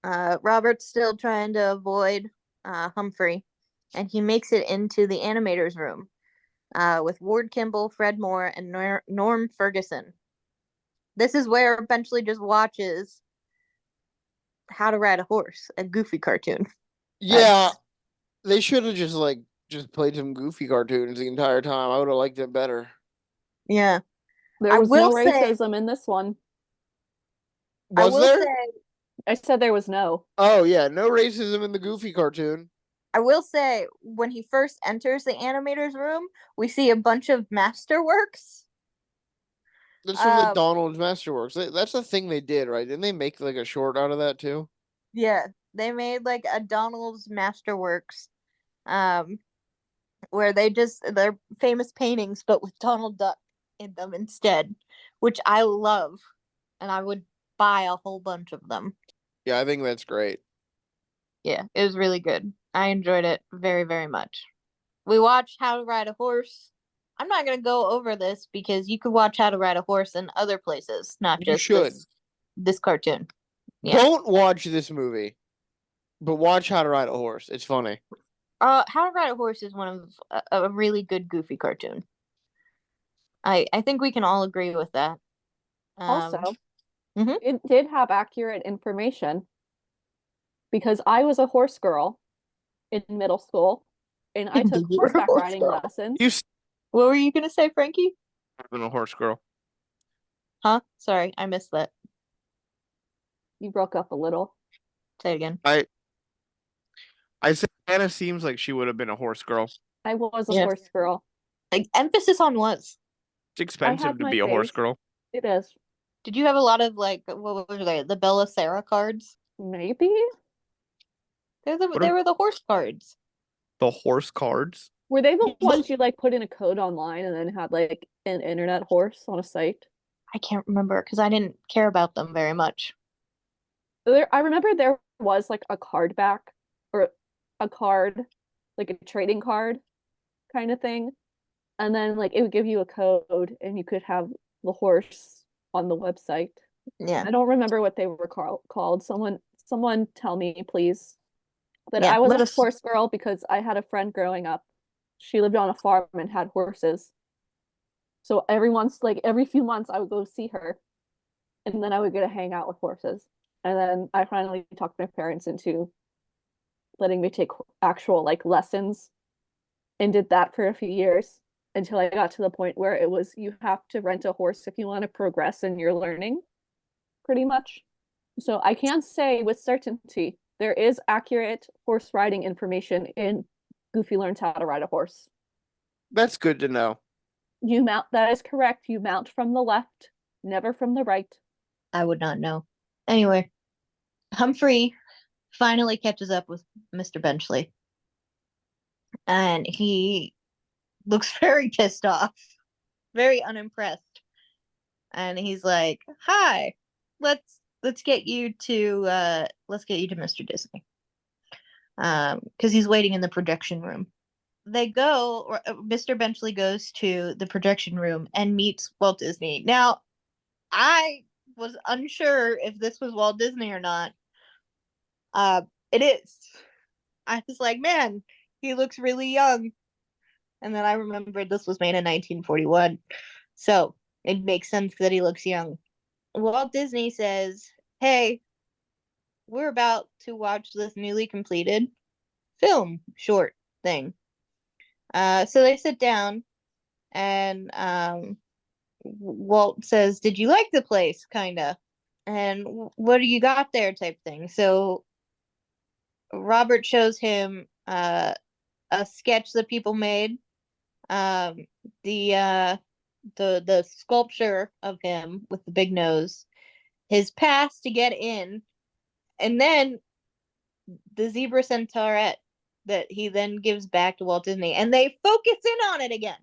Robert's still trying to avoid Humphrey, and he makes it into the animator's room with Ward Kimball, Fred Moore, and Norm Ferguson. This is where eventually just watches How to Ride a Horse, a Goofy cartoon. Yeah, they should have just played some goofy cartoons the entire time. I would have liked it better. Yeah. There was no racism in this one. Was there? I said there was no. Oh yeah, no racism in the Goofy cartoon. I will say, when he first enters the animator's room, we see a bunch of masterworks. That's from the Donald's Masterworks. That's the thing they did, right? Didn't they make like a short out of that too? Yeah, they made like a Donald's Masterworks, where they're famous paintings, but with Donald Duck in them instead, which I love, and I would buy a whole bunch of them. Yeah, I think that's great. Yeah, it was really good. I enjoyed it very, very much. We watched How to Ride a Horse. I'm not gonna go over this because you could watch How to Ride a Horse in other places, not You just should. this cartoon. Yeah. Don't watch this movie, but watch How to Ride a Horse. It's funny. How to Ride a Horse is one of a really good Goofy cartoon. I think we can all agree with that. Also, Mhm. it did have accurate information because I was a horse girl in middle school and I took You were a horseback horse riding girl. lessons. What were you gonna say, Frankie? I've been a horse girl. Huh? Sorry, I missed that. You broke up a little. Say it again. I said Anna seems like she would have been a horse girl. I was a Yeah. horse girl. Like, emphasis on was. It's expensive to my be a horse phase. girl. It is. Did you have a lot of like what were they? The Bella Sarah cards? Maybe. What They are were the horse cards. the horse cards? Were they the Look, ones you like put in a code online and then had like an internet horse on a site? I can't remember because I didn't care about them very much. I remember there was like a card back or a card, like a trading card kind of thing. And then like it would give you a code and you could have the horse on the website. Yeah, I don't remember what they were called. Someone tell me, please. But yeah. I was Let a us. horse girl because I had a friend growing up. She lived on a farm and had horses. So every few months I would go see her and then I would get to hang out with horses. And then I finally talked my parents into letting me take actual like lessons and did that for a few years until I got to the point where it was you have to rent a horse if you want to progress in your learning, pretty much. So I can't say with certainty there is accurate horse riding information in Goofy Learns How to Ride a Horse. That's good to know. You mount, that is correct. You mount from the left, never from the right. I would not know. Anyway, Humphrey finally catches up with Mr. Benchley, and he looks very pissed off, very unimpressed. And he's like, "Hi, let's get you to Mr. Disney." Because he's waiting in the projection room. They go, or Mr. Benchley goes to the projection room and meets Walt Disney. Now, I was unsure if this was Walt Disney or not. It is. I was like, man, he looks really young. And then I remembered this was made in 1941. So it makes sense that he looks young. Walt Disney says, hey, we're about to watch this newly completed film short thing. So they sit down and Walt says, did you like the place? Kinda. And what do you got there type thing. So Robert shows him a sketch that people made. Um, the sculpture of him with the big nose, his pass to get in, and then the zebra centaurette that he then gives back to Walt Disney, and they focus in on it again.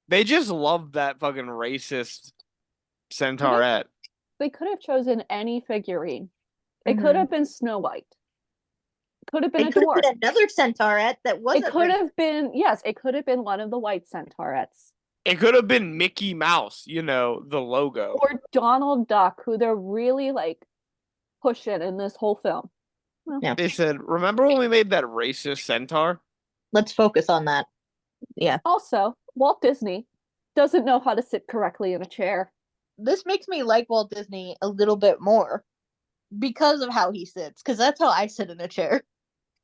They just love that fucking racist centaurette. They could have chosen any figurine. It could Mhm. have been Snow White. Could have been a It could have dwarf. been another centaurette that It wasn't could racist. have been, yes, it could have been one of the white centaurettes. It could have been Mickey Mouse, you know, the logo. Or Donald Duck, who they're really like pushing in this whole film. Well, Yeah. They said, remember when we made that racist centaur? Let's focus on that. Yeah. also, Walt Disney doesn't know how to sit correctly in a chair. This makes me like Walt Disney a little bit more because of how he sits, because that's how I sit in a chair.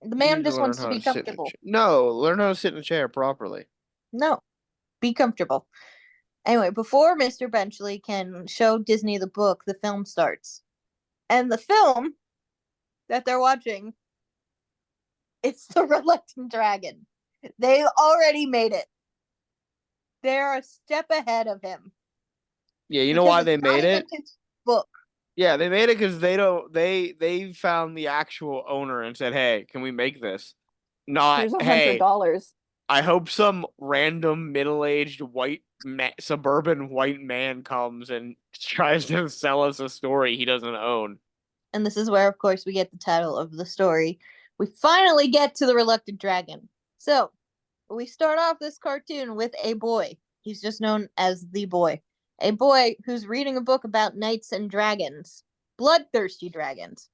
The You man need just learn wants to how be sit in a comfortable. chair. No, learn how to sit in a chair properly. No, be comfortable. Anyway, before Mr. Benchley can show Disney the book, the film starts. And the film that they're watching, it's The Reluctant Dragon. They already made it. They're a step ahead of him. Yeah, you know Because why it's they not made even it? his book. Yeah, they made it because they found the actual owner and said, "Hey, can we make this?" Not, Here's "Hey, $100. I hope some random middle-aged suburban white man comes and tries to sell us a story he doesn't own." And this is where, of course, we get the title of the story. We finally get to The Reluctant Dragon. So, we start off this cartoon with a boy. He's just known as the boy. A boy who's reading a book about knights and dragons, bloodthirsty dragons.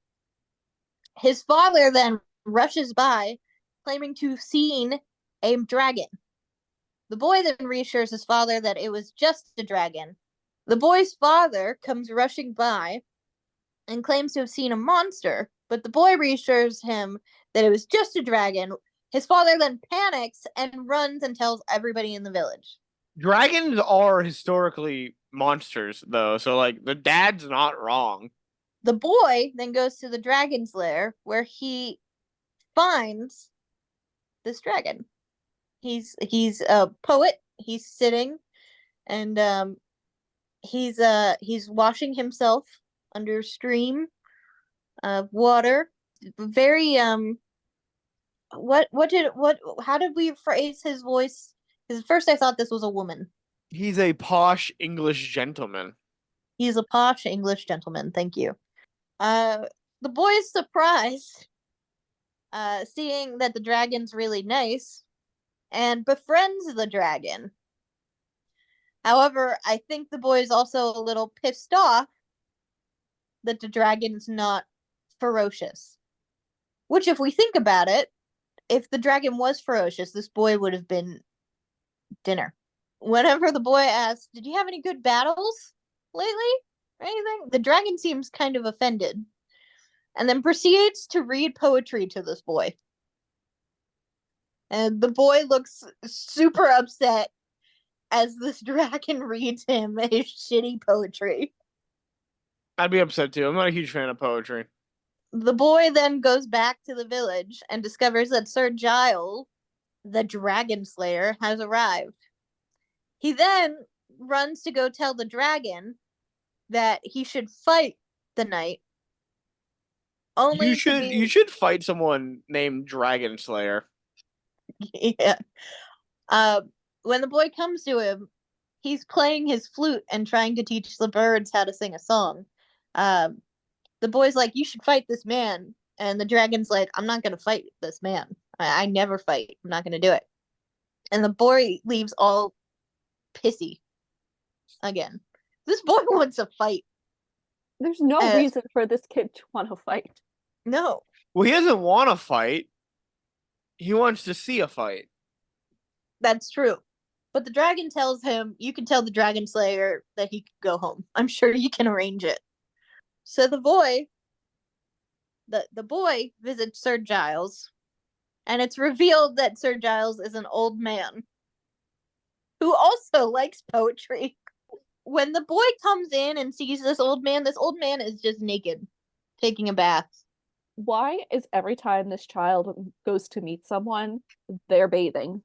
His father then rushes by, claiming to have seen a dragon. The boy then reassures his father that it was just a dragon. The boy's father comes rushing by and claims to have seen a monster, but the boy reassures him that it was just a dragon. His father then panics and runs and tells everybody in the village. Dragons are historically monsters, though, so like the dad's not wrong. The boy then goes to the dragon's lair where he finds this dragon. He's a poet. He's sitting and he's washing himself under a stream of water. Very what how did we phrase his voice? Because at first I thought this was a woman. He's a posh English gentleman. He's a posh English gentleman, thank you. The boy is surprised seeing that the dragon's really nice and befriends the dragon. However, I think the boy is also a little pissed off that the dragon's not ferocious. Which, if we think about it, if the dragon was ferocious, this boy would have been dinner. Whenever the boy asks, "Did you have any good battles lately?" or anything, the dragon seems kind of offended and then proceeds to read poetry to this boy. And the boy looks super upset as this dragon reads him his shitty poetry. I'd be upset too. I'm not a huge fan of poetry. The boy then goes back to the village and discovers that Sir Giles, the dragon slayer, has arrived. He then runs to go tell the dragon that he should fight the knight. You should fight someone named Dragon Slayer. Yeah. When the boy comes to him, he's playing his flute and trying to teach the birds how to sing a song. The boy's like, "You should fight this man," and the dragon's like, "I'm not gonna fight this man. I never fight. I'm not gonna do it." And the boy leaves all pissy again. This boy wants a fight. There's no reason for this kid to want to fight. No. Well, he doesn't want to fight. He wants to see a fight. That's true. But the dragon tells him, you can tell the dragon slayer that he can go home. I'm sure you can arrange it. So the boy visits Sir Giles, and it's revealed that Sir Giles is an old man who also likes poetry. When the boy comes in and sees this old man is just naked, taking a bath. Why is every time this child goes to meet someone, they're bathing?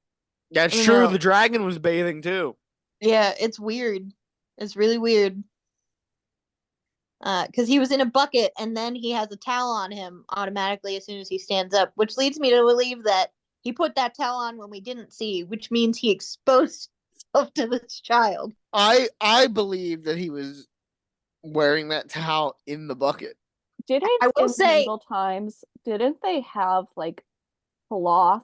That's true. The dragon was bathing too. Yeah, it's weird. It's really weird. Because he was in a bucket and then he has a towel on him automatically as soon as he stands up, which leads me to believe that he put that towel on when we didn't see, which means he exposed himself to this child. I believe that he was wearing that towel in the bucket. I will say, medieval times, didn't they have like cloth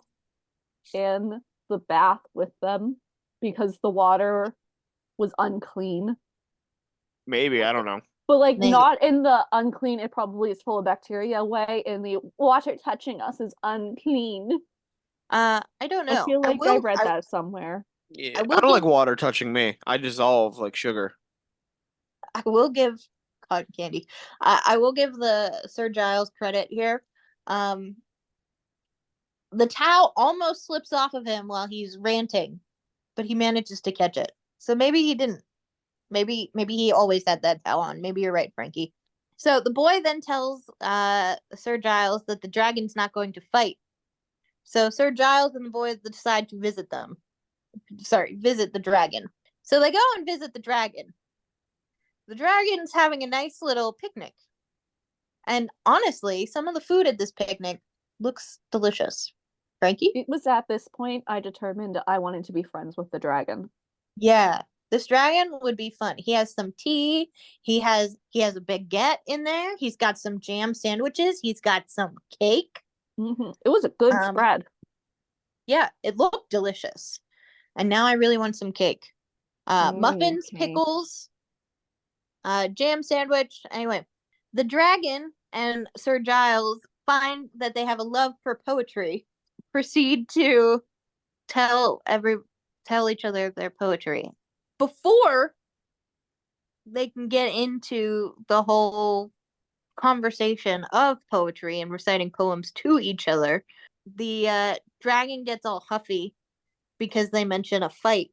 in the bath with them because the water was unclean? Maybe, I don't know. But like not in the unclean, it probably is full of bacteria way, in the water touching us is unclean. I don't know. I feel like I read that somewhere. Yeah, I don't like water touching me. I dissolve like sugar. I will give cotton candy. I will give the Sir Giles credit here. The towel almost slips off of him while he's ranting, but he manages to catch it. So maybe he didn't. Maybe he always had that towel on. Maybe you're right, Frankie. So the boy then tells Sir Giles that the dragon's not going to fight. So Sir Giles and the boy decide to visit them. Visit the dragon. So they go and visit the dragon. The dragon's having a nice little picnic. And honestly, some of the food at this picnic looks delicious. Frankie? It was at this point I determined I wanted to be friends with the dragon. Yeah. This dragon would be fun. He has some tea. He has a baguette in there. He's got some jam sandwiches. He's got some cake. Mm-hmm. It was a good spread. Yeah, it looked delicious. And now I really want some cake. Muffins, pickles, jam sandwich. Anyway, the dragon and Sir Giles find that they have a love for poetry. Proceed to tell each other their poetry. Before they can get into the whole conversation of poetry and reciting poems to each other, the dragon gets all huffy because they mention a fight,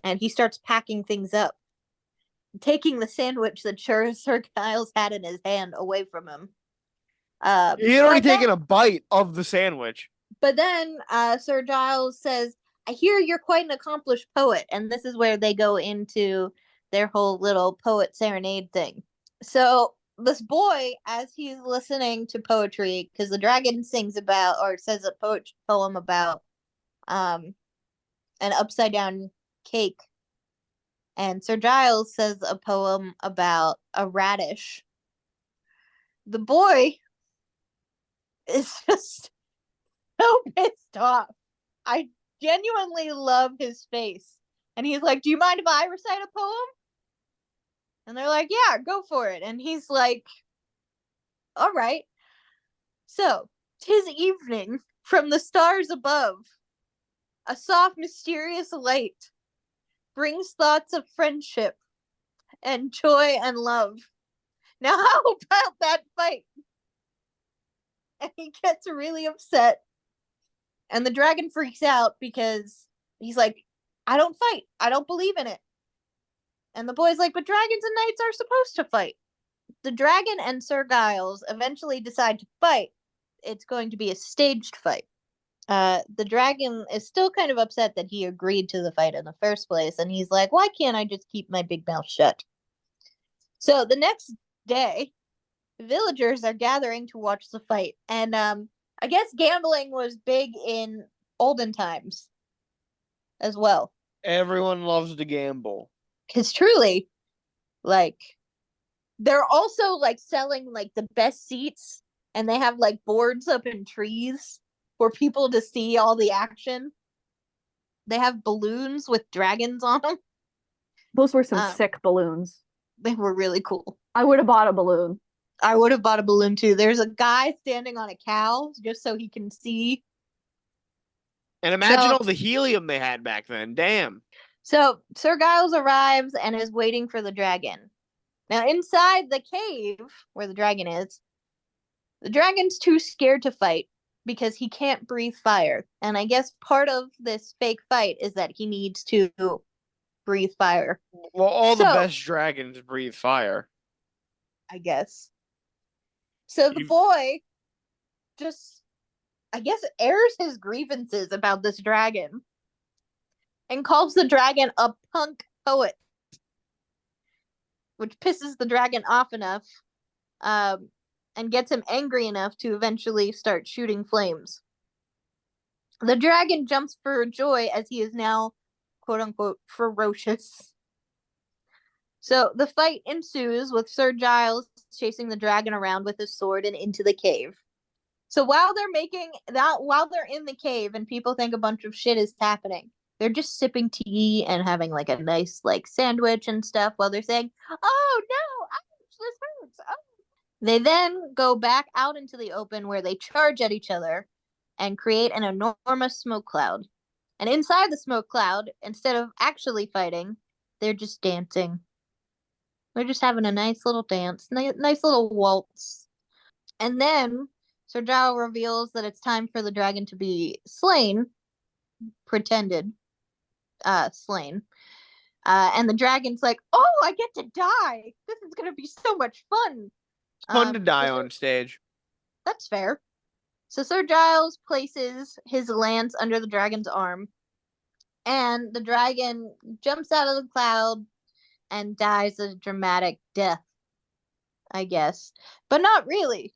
and he starts packing things up, taking the sandwich that Sir Giles had in his hand away from him. He had already taken a bite of the sandwich. But then Sir Giles says, I hear you're quite an accomplished poet. And this is where they go into their whole little poet serenade thing. So this boy, as he's listening to poetry, because the dragon sings about or says a poem about an upside down cake, and Sir Giles says a poem about a radish. The boy is just so pissed off. I genuinely love his face. And he's like, "Do you mind if I recite a poem?" And they're like, "Yeah, go for it." And he's like, "All right." So, 'tis evening from the stars above. A soft, mysterious light brings thoughts of friendship and joy and love. Now, how about that fight? And he gets really upset. And the dragon freaks out because he's like, "I don't fight. I don't believe in it." And the boy's like, "But dragons and knights are supposed to fight." The dragon and Sir Giles eventually decide to fight. It's going to be a staged fight. The dragon is still kind of upset that he agreed to the fight in the first place, and he's like, "Why can't I just keep my big mouth shut?" So the next day, villagers are gathering to watch the fight, and I guess gambling was big in olden times as well. Everyone loves to gamble. Because truly, like, they're also like selling like the best seats, and they have like boards up in trees for people to see all the action. They have balloons with dragons on them. Those were some sick balloons. They were really cool. I would have bought a balloon. I would have bought a balloon too. There's a guy standing on a cow just so he can see. And imagine all the helium they had back then. Damn. So Sir Giles arrives and is waiting for the dragon. Now, inside the cave where the dragon is, the dragon's too scared to fight because he can't breathe fire. And I guess part of this fake fight is that he needs to breathe fire. Well, all the best dragons breathe fire, I guess. So the boy just, I guess, airs his grievances about this dragon and calls the dragon a punk poet, which pisses the dragon off enough and gets him angry enough to eventually start shooting flames. The dragon jumps for joy as he is now, quote unquote, ferocious. So the fight ensues with Sir Giles chasing the dragon around with his sword and into the cave. So while they're in the cave and people think a bunch of shit is happening, they're just sipping tea and having like a nice like sandwich and stuff while they're saying, "Oh no, ouch, this hurts." Oh. They then go back out into the open where they charge at each other and create an enormous smoke cloud. And inside the smoke cloud, instead of actually fighting, they're just dancing. They're just having a nice little dance, nice little waltz. And then Sir Giles reveals that it's time for the dragon to be slain, pretended slain. And the dragon's like, "Oh, I get to die. This is going to be so much fun." It's fun to die on stage. That's fair. So Sir Giles places his lance under the dragon's arm, and the dragon jumps out of the cloud and dies a dramatic death, I guess. But not really,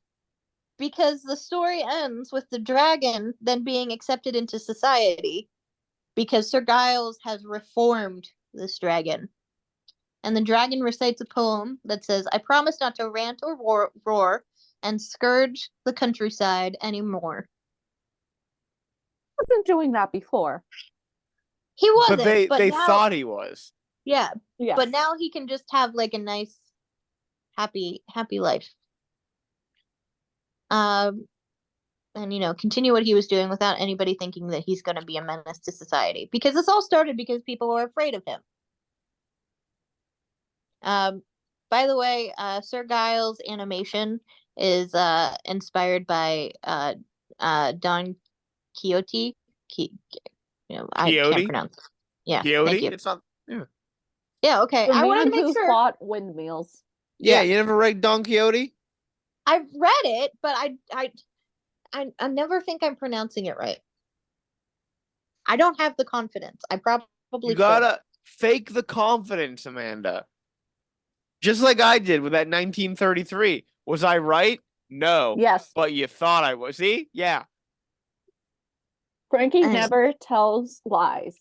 because the story ends with the dragon then being accepted into society because Sir Giles has reformed this dragon. And the dragon recites a poem that says, "I promise not to rant or roar and scourge the countryside anymore." He wasn't doing that before. He wasn't, but they now, thought he was. Yeah. Yes. But now he can just have like a nice, happy life. And continue what he was doing without anybody thinking that he's going to be a menace to society. Because this all started because people were afraid of him. By the way, Sir Giles' animation is inspired by Don Quixote. I can't pronounce. Yeah, Quixote? thank you. It's not. Yeah. Yeah. Okay. The I wanted man to make who sure. fought windmills. Yeah, you never read Don Quixote? I've read it, but I never think I'm pronouncing it right. I don't have the confidence. I You probably should. gotta fake the confidence, Amanda. Just like I did with that 1933. Was I right? No. Yes, But you thought I was. See? Yeah. Frankie And never tells lies.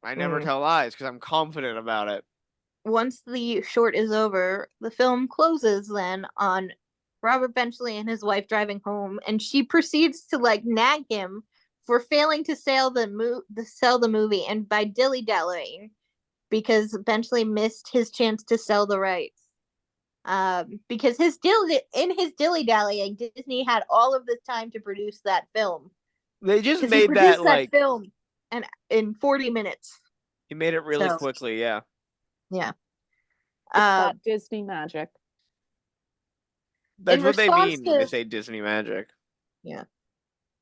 I never mm, tell lies because I'm confident about it. once the short is over, the film closes then on Robert Benchley and his wife driving home, and she proceeds to like nag him for failing to sell the movie, and by dilly dallying because Benchley missed his chance to sell the rights. Because his dilly dallying, Disney had all of this time to produce that film They just because he made that produced that like film and in 40 minutes. he made it really So quickly, yeah. yeah. It's Uh, that Disney magic. in That's what they response mean when they to say Disney magic. yeah,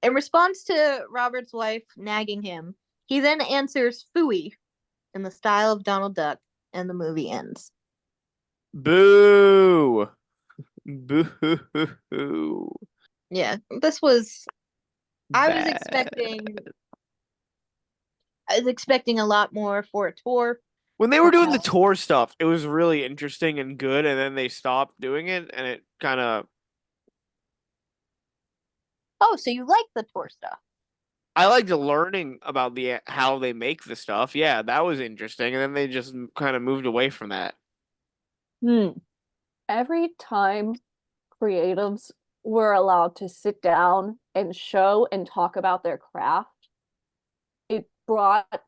in response to Robert's wife nagging him, he then answers "phooey" in the style of Donald Duck, and the movie ends. Boo! Boo! Yeah, this was. I was Bad. expecting. I was expecting a lot more for a tour. When they were doing Uh, the tour stuff, it was really interesting and good, and then they stopped doing it, and it kind of. oh, so you like the tour stuff? I liked learning about the how they make the stuff. Yeah, that was interesting, and then they just kind of moved away from that. Hmm. Every time creatives were allowed to sit down and show and talk about their craft, it brought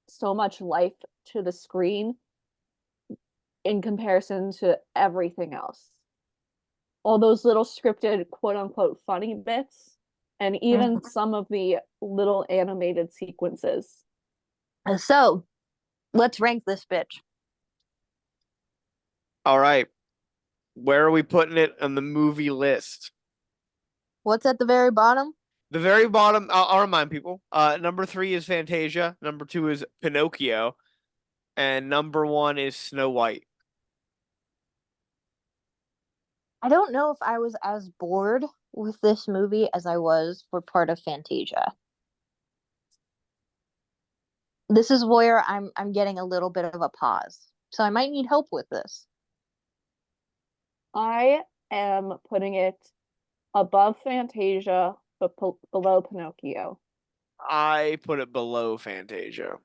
so much life to the screen in comparison to everything else. All those little scripted quote unquote funny bits, and even Mhm. some of the little animated sequences. So let's rank this bitch. All right, where are we putting it on the movie list? What's at the very bottom? The very bottom. I'll remind people. Number 3 is Fantasia. Number 2 is Pinocchio, and number 1 is Snow White. I don't know if I was as bored with this movie as I was for part of Fantasia. This is where I'm getting a little bit of a pause. So I might need help with this. I am putting it above Fantasia, but below Pinocchio. I put it below Fantasia.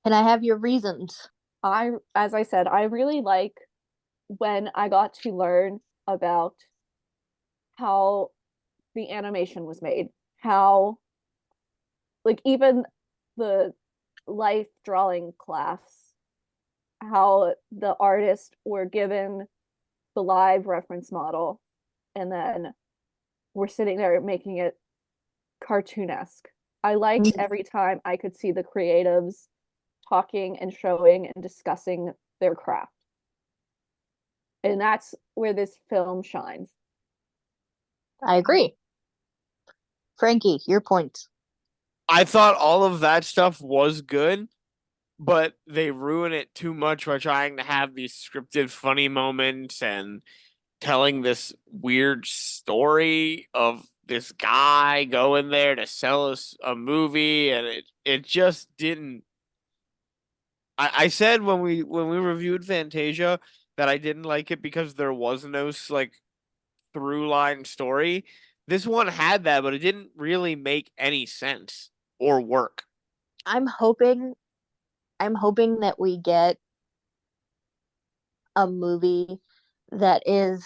Can I have your reasons? As I said, I really like when I got to learn about how the animation was made, how, like, even the life drawing class, how the artists were given the live reference model and then we're sitting there making it cartoonesque. I liked every time I could see the creatives talking and showing and discussing their craft. And that's where this film shines. I agree. Frankie, your points. I thought all of that stuff was good, but they ruin it too much by trying to have these scripted funny moments and telling this weird story of this guy going there to sell us a movie, and it just didn't. I said when we reviewed Fantasia that I didn't like it because there was no like through line story. This one had that, but it didn't really make any sense or work. I'm hoping I'm hoping that we get a movie that is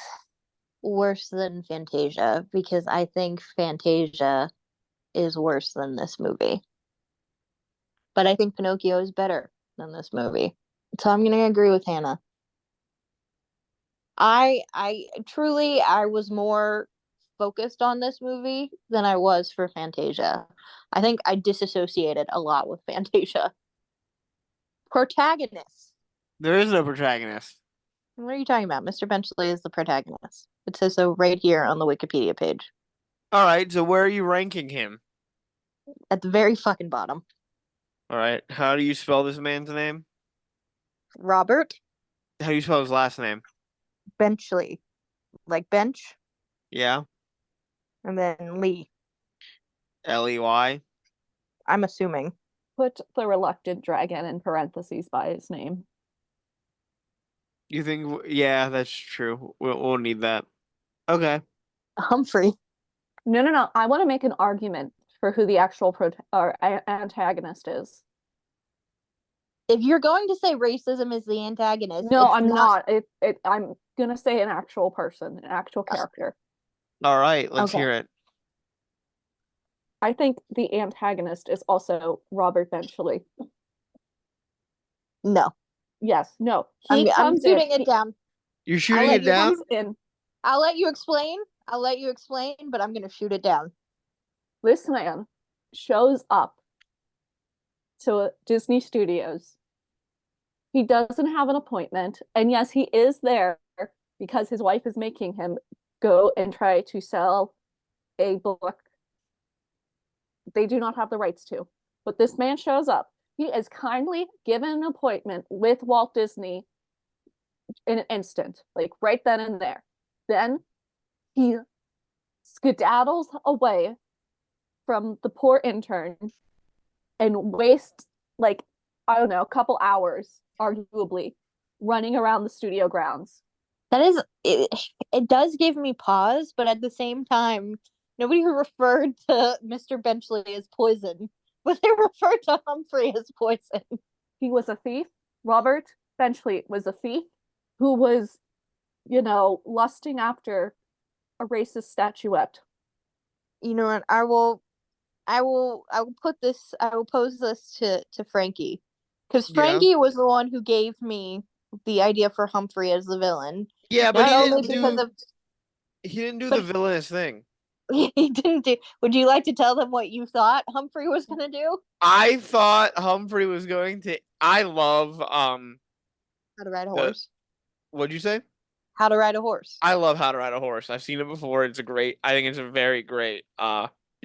worse than Fantasia because I think Fantasia is worse than this movie. But I think Pinocchio is better than this movie. So I'm going to agree with Hannah. I truly I was more focused on this movie than I was for Fantasia. I think I disassociated a lot with Fantasia. Protagonist. There is no protagonist. What are you talking about? Mr. Benchley is the protagonist. It says so right here on the Wikipedia page. All right, so where are you ranking him? At the very fucking bottom. All right, how do you spell this man's name? Robert How do you spell his last name? Benchley. Like bench Yeah, and then Lee. Ley. I'm assuming. put the reluctant dragon in parentheses by his name. You think? Yeah, that's true. We'll need that. Okay. Humphrey. No. I want to make an argument for who the actual antagonist is. If you're going to say racism is the antagonist, No, it's I'm not. not. I'm gonna say an actual person, an actual character. All right. Let's Okay. hear it. I think the antagonist is also Robert Benchley. No. Yes, no. I'm He I'm comes in. shooting it down. You're I'll shooting let it He you down? comes in. I'll let you explain. I'll let you explain, but I'm gonna shoot it down. This man shows up to Disney Studios. He doesn't have an appointment, and yes, he is there because his wife is making him go and try to sell a book they do not have the rights to. But this man shows up. He is kindly given an appointment with Walt Disney in an instant, like right then and there. Then he skedaddles away from the poor intern and wastes, like, I don't know, a couple hours, arguably, running around the studio grounds. That is it does give me pause, but at the same time, nobody referred to Mr. Benchley as poison, but they referred to Humphrey as poison. He was a thief. Robert Benchley was a thief who was, lusting after a racist statuette. You know what? I will pose this to Frankie. Because Yeah. Frankie was the one who gave me the idea for Humphrey as the villain. Yeah, but Not only because of he didn't do the but villainous thing. he didn't do. Would you like to tell them what you thought Humphrey was gonna do? I thought Humphrey was going to. I love How to ride a the. horse. What'd you say? How to ride a horse. I love How to Ride a Horse. I've seen it before. It's a great. I think it's a very great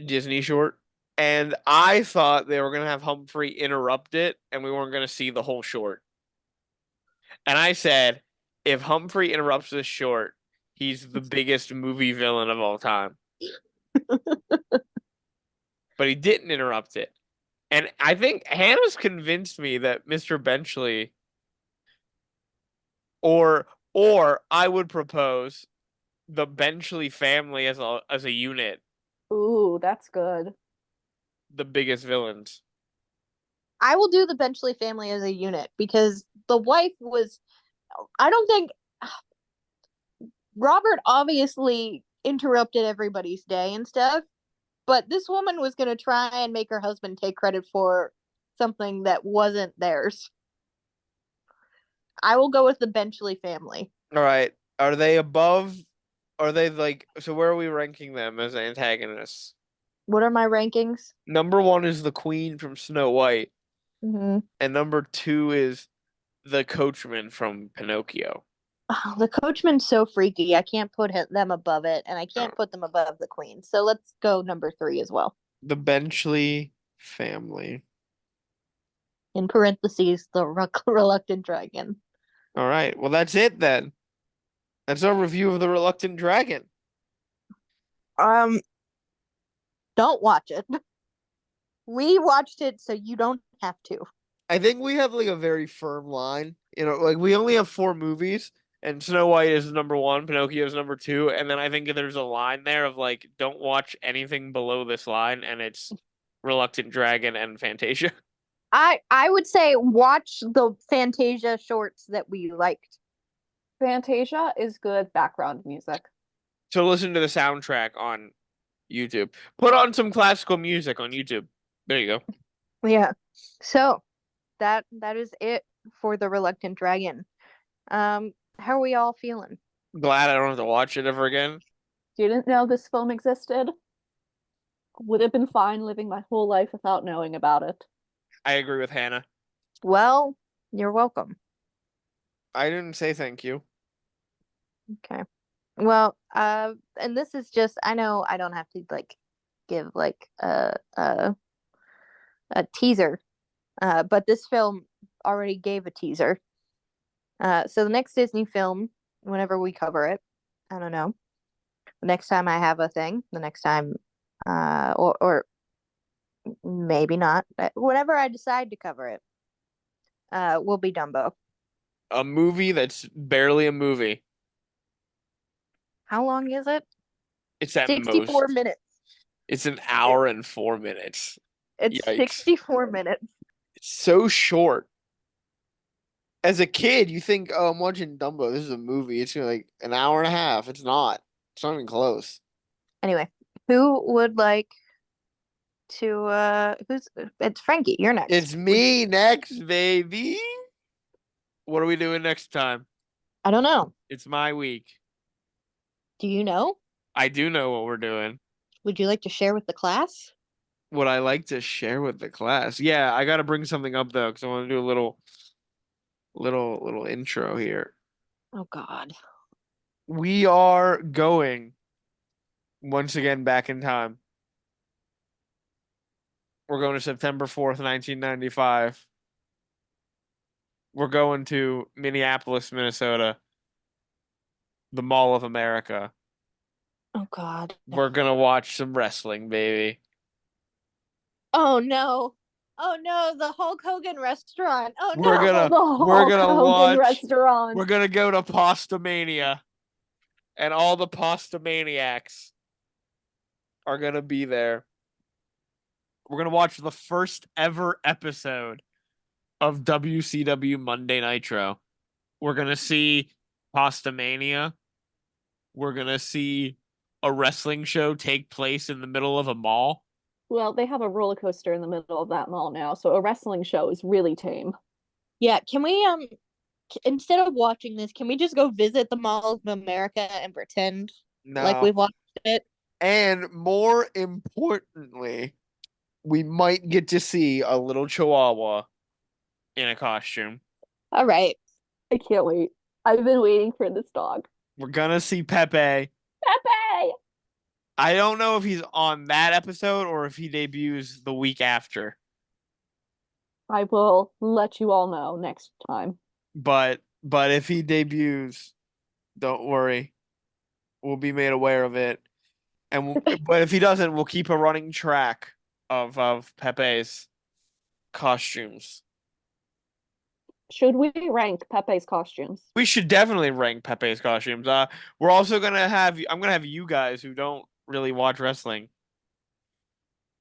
Disney short. And I thought they were gonna have Humphrey interrupt it, and we weren't gonna see the whole short. And I said, if Humphrey interrupts this short, he's the biggest movie villain of all time. But he didn't interrupt it. And I think Hannah's convinced me that Mr. Benchley or I would propose the Benchley family as a unit, Ooh, that's good. the biggest villains. I will do the Benchley family as a unit because the wife was. I don't think Robert obviously interrupted everybody's day and stuff, but this woman was going to try and make her husband take credit for something that wasn't theirs. I will go with the Benchley family. All right. Are they above? Are they like so where are we ranking them as antagonists? What are my rankings? Number one is the Queen from Snow White, Mm-hmm. and number two is the coachman from Pinocchio. Oh, the coachman's so freaky. I can't put them above it, and I Oh, can't put them above the queen. So let's go number 3 as well. the Benchley family. In parentheses, the reluctant dragon. All right. Well, that's it then. That's our review of the Reluctant Dragon. Um, don't watch it. We watched it, so you don't have to. I think we have like a very firm line. Like we only have 4 movies, and Snow White is number one, Pinocchio is number two, and then I think there's a line there of like, don't watch anything below this line, and it's Reluctant Dragon and Fantasia. I would say watch the Fantasia shorts that we liked. Fantasia is good background music. So listen to the soundtrack on YouTube. Put on some classical music on YouTube. There you go. Yeah. So that is it for the Reluctant Dragon. How are we all feeling? Glad I don't have to watch it ever again. Didn't know this film existed. Would have been fine living my whole life without knowing about it. I agree with Hannah. Well, you're welcome. I didn't say thank you. Okay. Well, and this is just I know I don't have to like give like a teaser. But this film already gave a teaser. So the next Disney film, whenever we cover it, I don't know. The next time I have a thing, the next time or Maybe not. But whenever I decide to cover it, will be Dumbo. A movie that's barely a movie. How long is it? It's at 64 most. minutes. It's an It, hour and 4 minutes. it's Yikes. 64 minutes. It's so short. As a kid, you think, oh, I'm watching Dumbo. This is a movie. It's gonna like an hour and a half. It's not. It's not even close. Anyway, who would like to who's it's Frankie, you're next. It's me next, baby. What are we doing next time? I don't know. It's my week. Do you know? I do know what we're doing. Would you like to share with the class? What I like to share with the class. Yeah, I got to bring something up though, because I want to do a little intro here. Oh God. We are going once again back in time. We're going to September 4th, 1995. We're going to Minneapolis, Minnesota, the Mall of America. Oh God. We're gonna watch some wrestling, baby. Oh no. Oh no, the Hulk Hogan restaurant. Oh We're no. gonna The we're Hulk gonna Hogan watch. restaurant. We're gonna go to Pasta Mania, and all the Pasta Maniacs are gonna be there. We're gonna watch the first ever episode of WCW Monday Nitro. We're gonna see Pasta Mania. We're gonna see a wrestling show take place in the middle of a mall. Well, they have a roller coaster in the middle of that mall now, so a wrestling show is really tame. Yeah, can we instead of watching this, can we just go visit the Mall of America and pretend like No. we've watched it? And more importantly, we might get to see a little chihuahua in a costume. All right. I can't wait. I've been waiting for this dog. We're gonna see Pepe. Pepe! I don't know if he's on that episode or if he debuts the week after. I will let you all know next time. But if he debuts, don't worry. We'll be made aware of it. But if he doesn't, we'll keep a running track of Pepe's costumes. Should we rank Pepe's costumes? We should definitely rank Pepe's costumes. We're also gonna have I'm gonna have you guys who don't really watch wrestling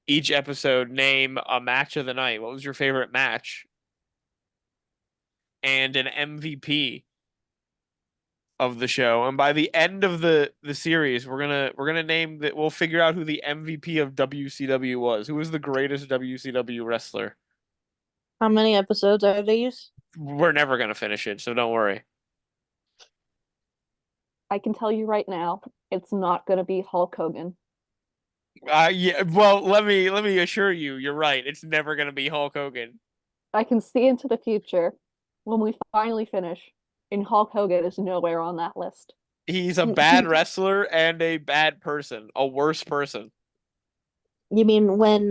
each episode name a match of the night. What was your favorite match? And an MVP of the show. And by the end of the series, we're gonna name that. We'll figure out who the MVP of WCW was. Who was the greatest WCW wrestler? How many episodes are these? We're never gonna finish it, so don't worry. I can tell you right now, it's not going to be Hulk Hogan. Yeah. Well, let me assure you, you're right. It's never gonna be Hulk Hogan. I can see into the future when we finally finish, and Hulk Hogan is nowhere on that list. He's a bad wrestler and a bad person, a worse person. You mean when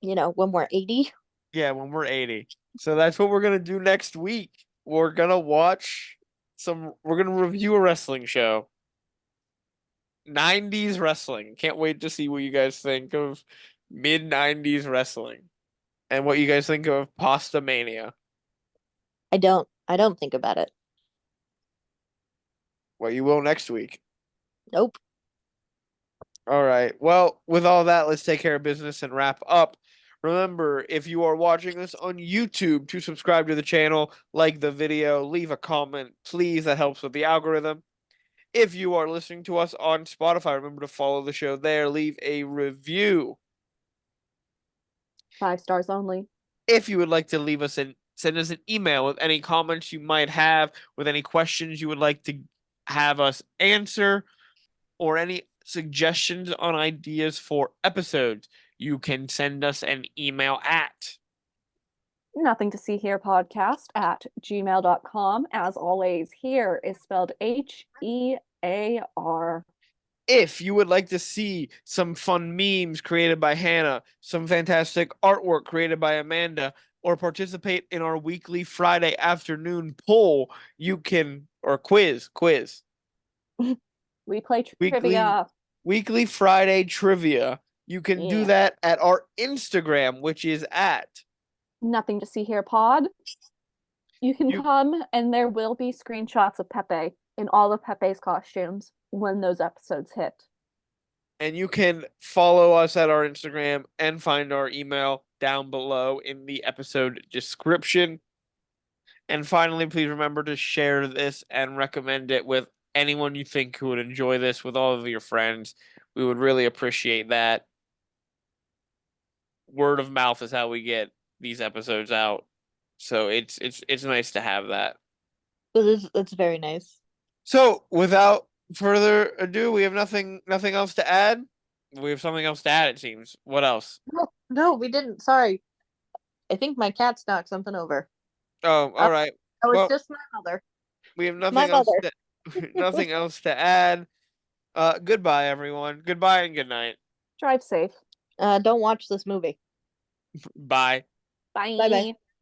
when we're 80? Yeah, when we're 80. So that's what we're gonna do next week. We're gonna watch we're gonna review a wrestling show. 90s wrestling. Can't wait to see what you guys think of mid 90s wrestling and what you guys think of Pasta Mania. I don't think about it. Well, you will next week. Nope. All right. Well, with all that, let's take care of business and wrap up. Remember, if you are watching this on YouTube, to subscribe to the channel, like the video, leave a comment, please. That helps with the algorithm. If you are listening to us on Spotify, remember to follow the show there. Leave a review. 5 stars only. If you would like to send us an email with any comments you might have, with any questions you would like to have us answer, or any suggestions on ideas for episodes, you can send us an email at Nothing to see here podcast at gmail.com. As always, here is spelled Hear. if you would like to see some fun memes created by Hannah, some fantastic artwork created by Amanda, or participate in our weekly Friday afternoon poll, you can, or quiz. We play Weekly trivia. Weekly Friday trivia. You can do Yeah. that at our Instagram, which is at Nothing to see here, pod. You can you come and there will be screenshots of Pepe in all of Pepe's costumes when those episodes hit. and you can follow us at our Instagram and find our email down below in the episode description. And finally, please remember to share this and recommend it with anyone you think who would enjoy this with all of your friends. We would really appreciate that. Word of mouth is how we get these episodes out. So it's nice to have that. It's very nice. So without further ado, we have nothing else to add. We have something else to add, it seems. What else? No, we didn't. Sorry. I think my cat's knocked something over. Oh, all right. Oh, it's Well, just my mother. we have My nothing else mother. to nothing else to add. Goodbye, everyone. Goodbye and good night. Drive safe. Don't watch this movie. Bye. Bye bye. Bye.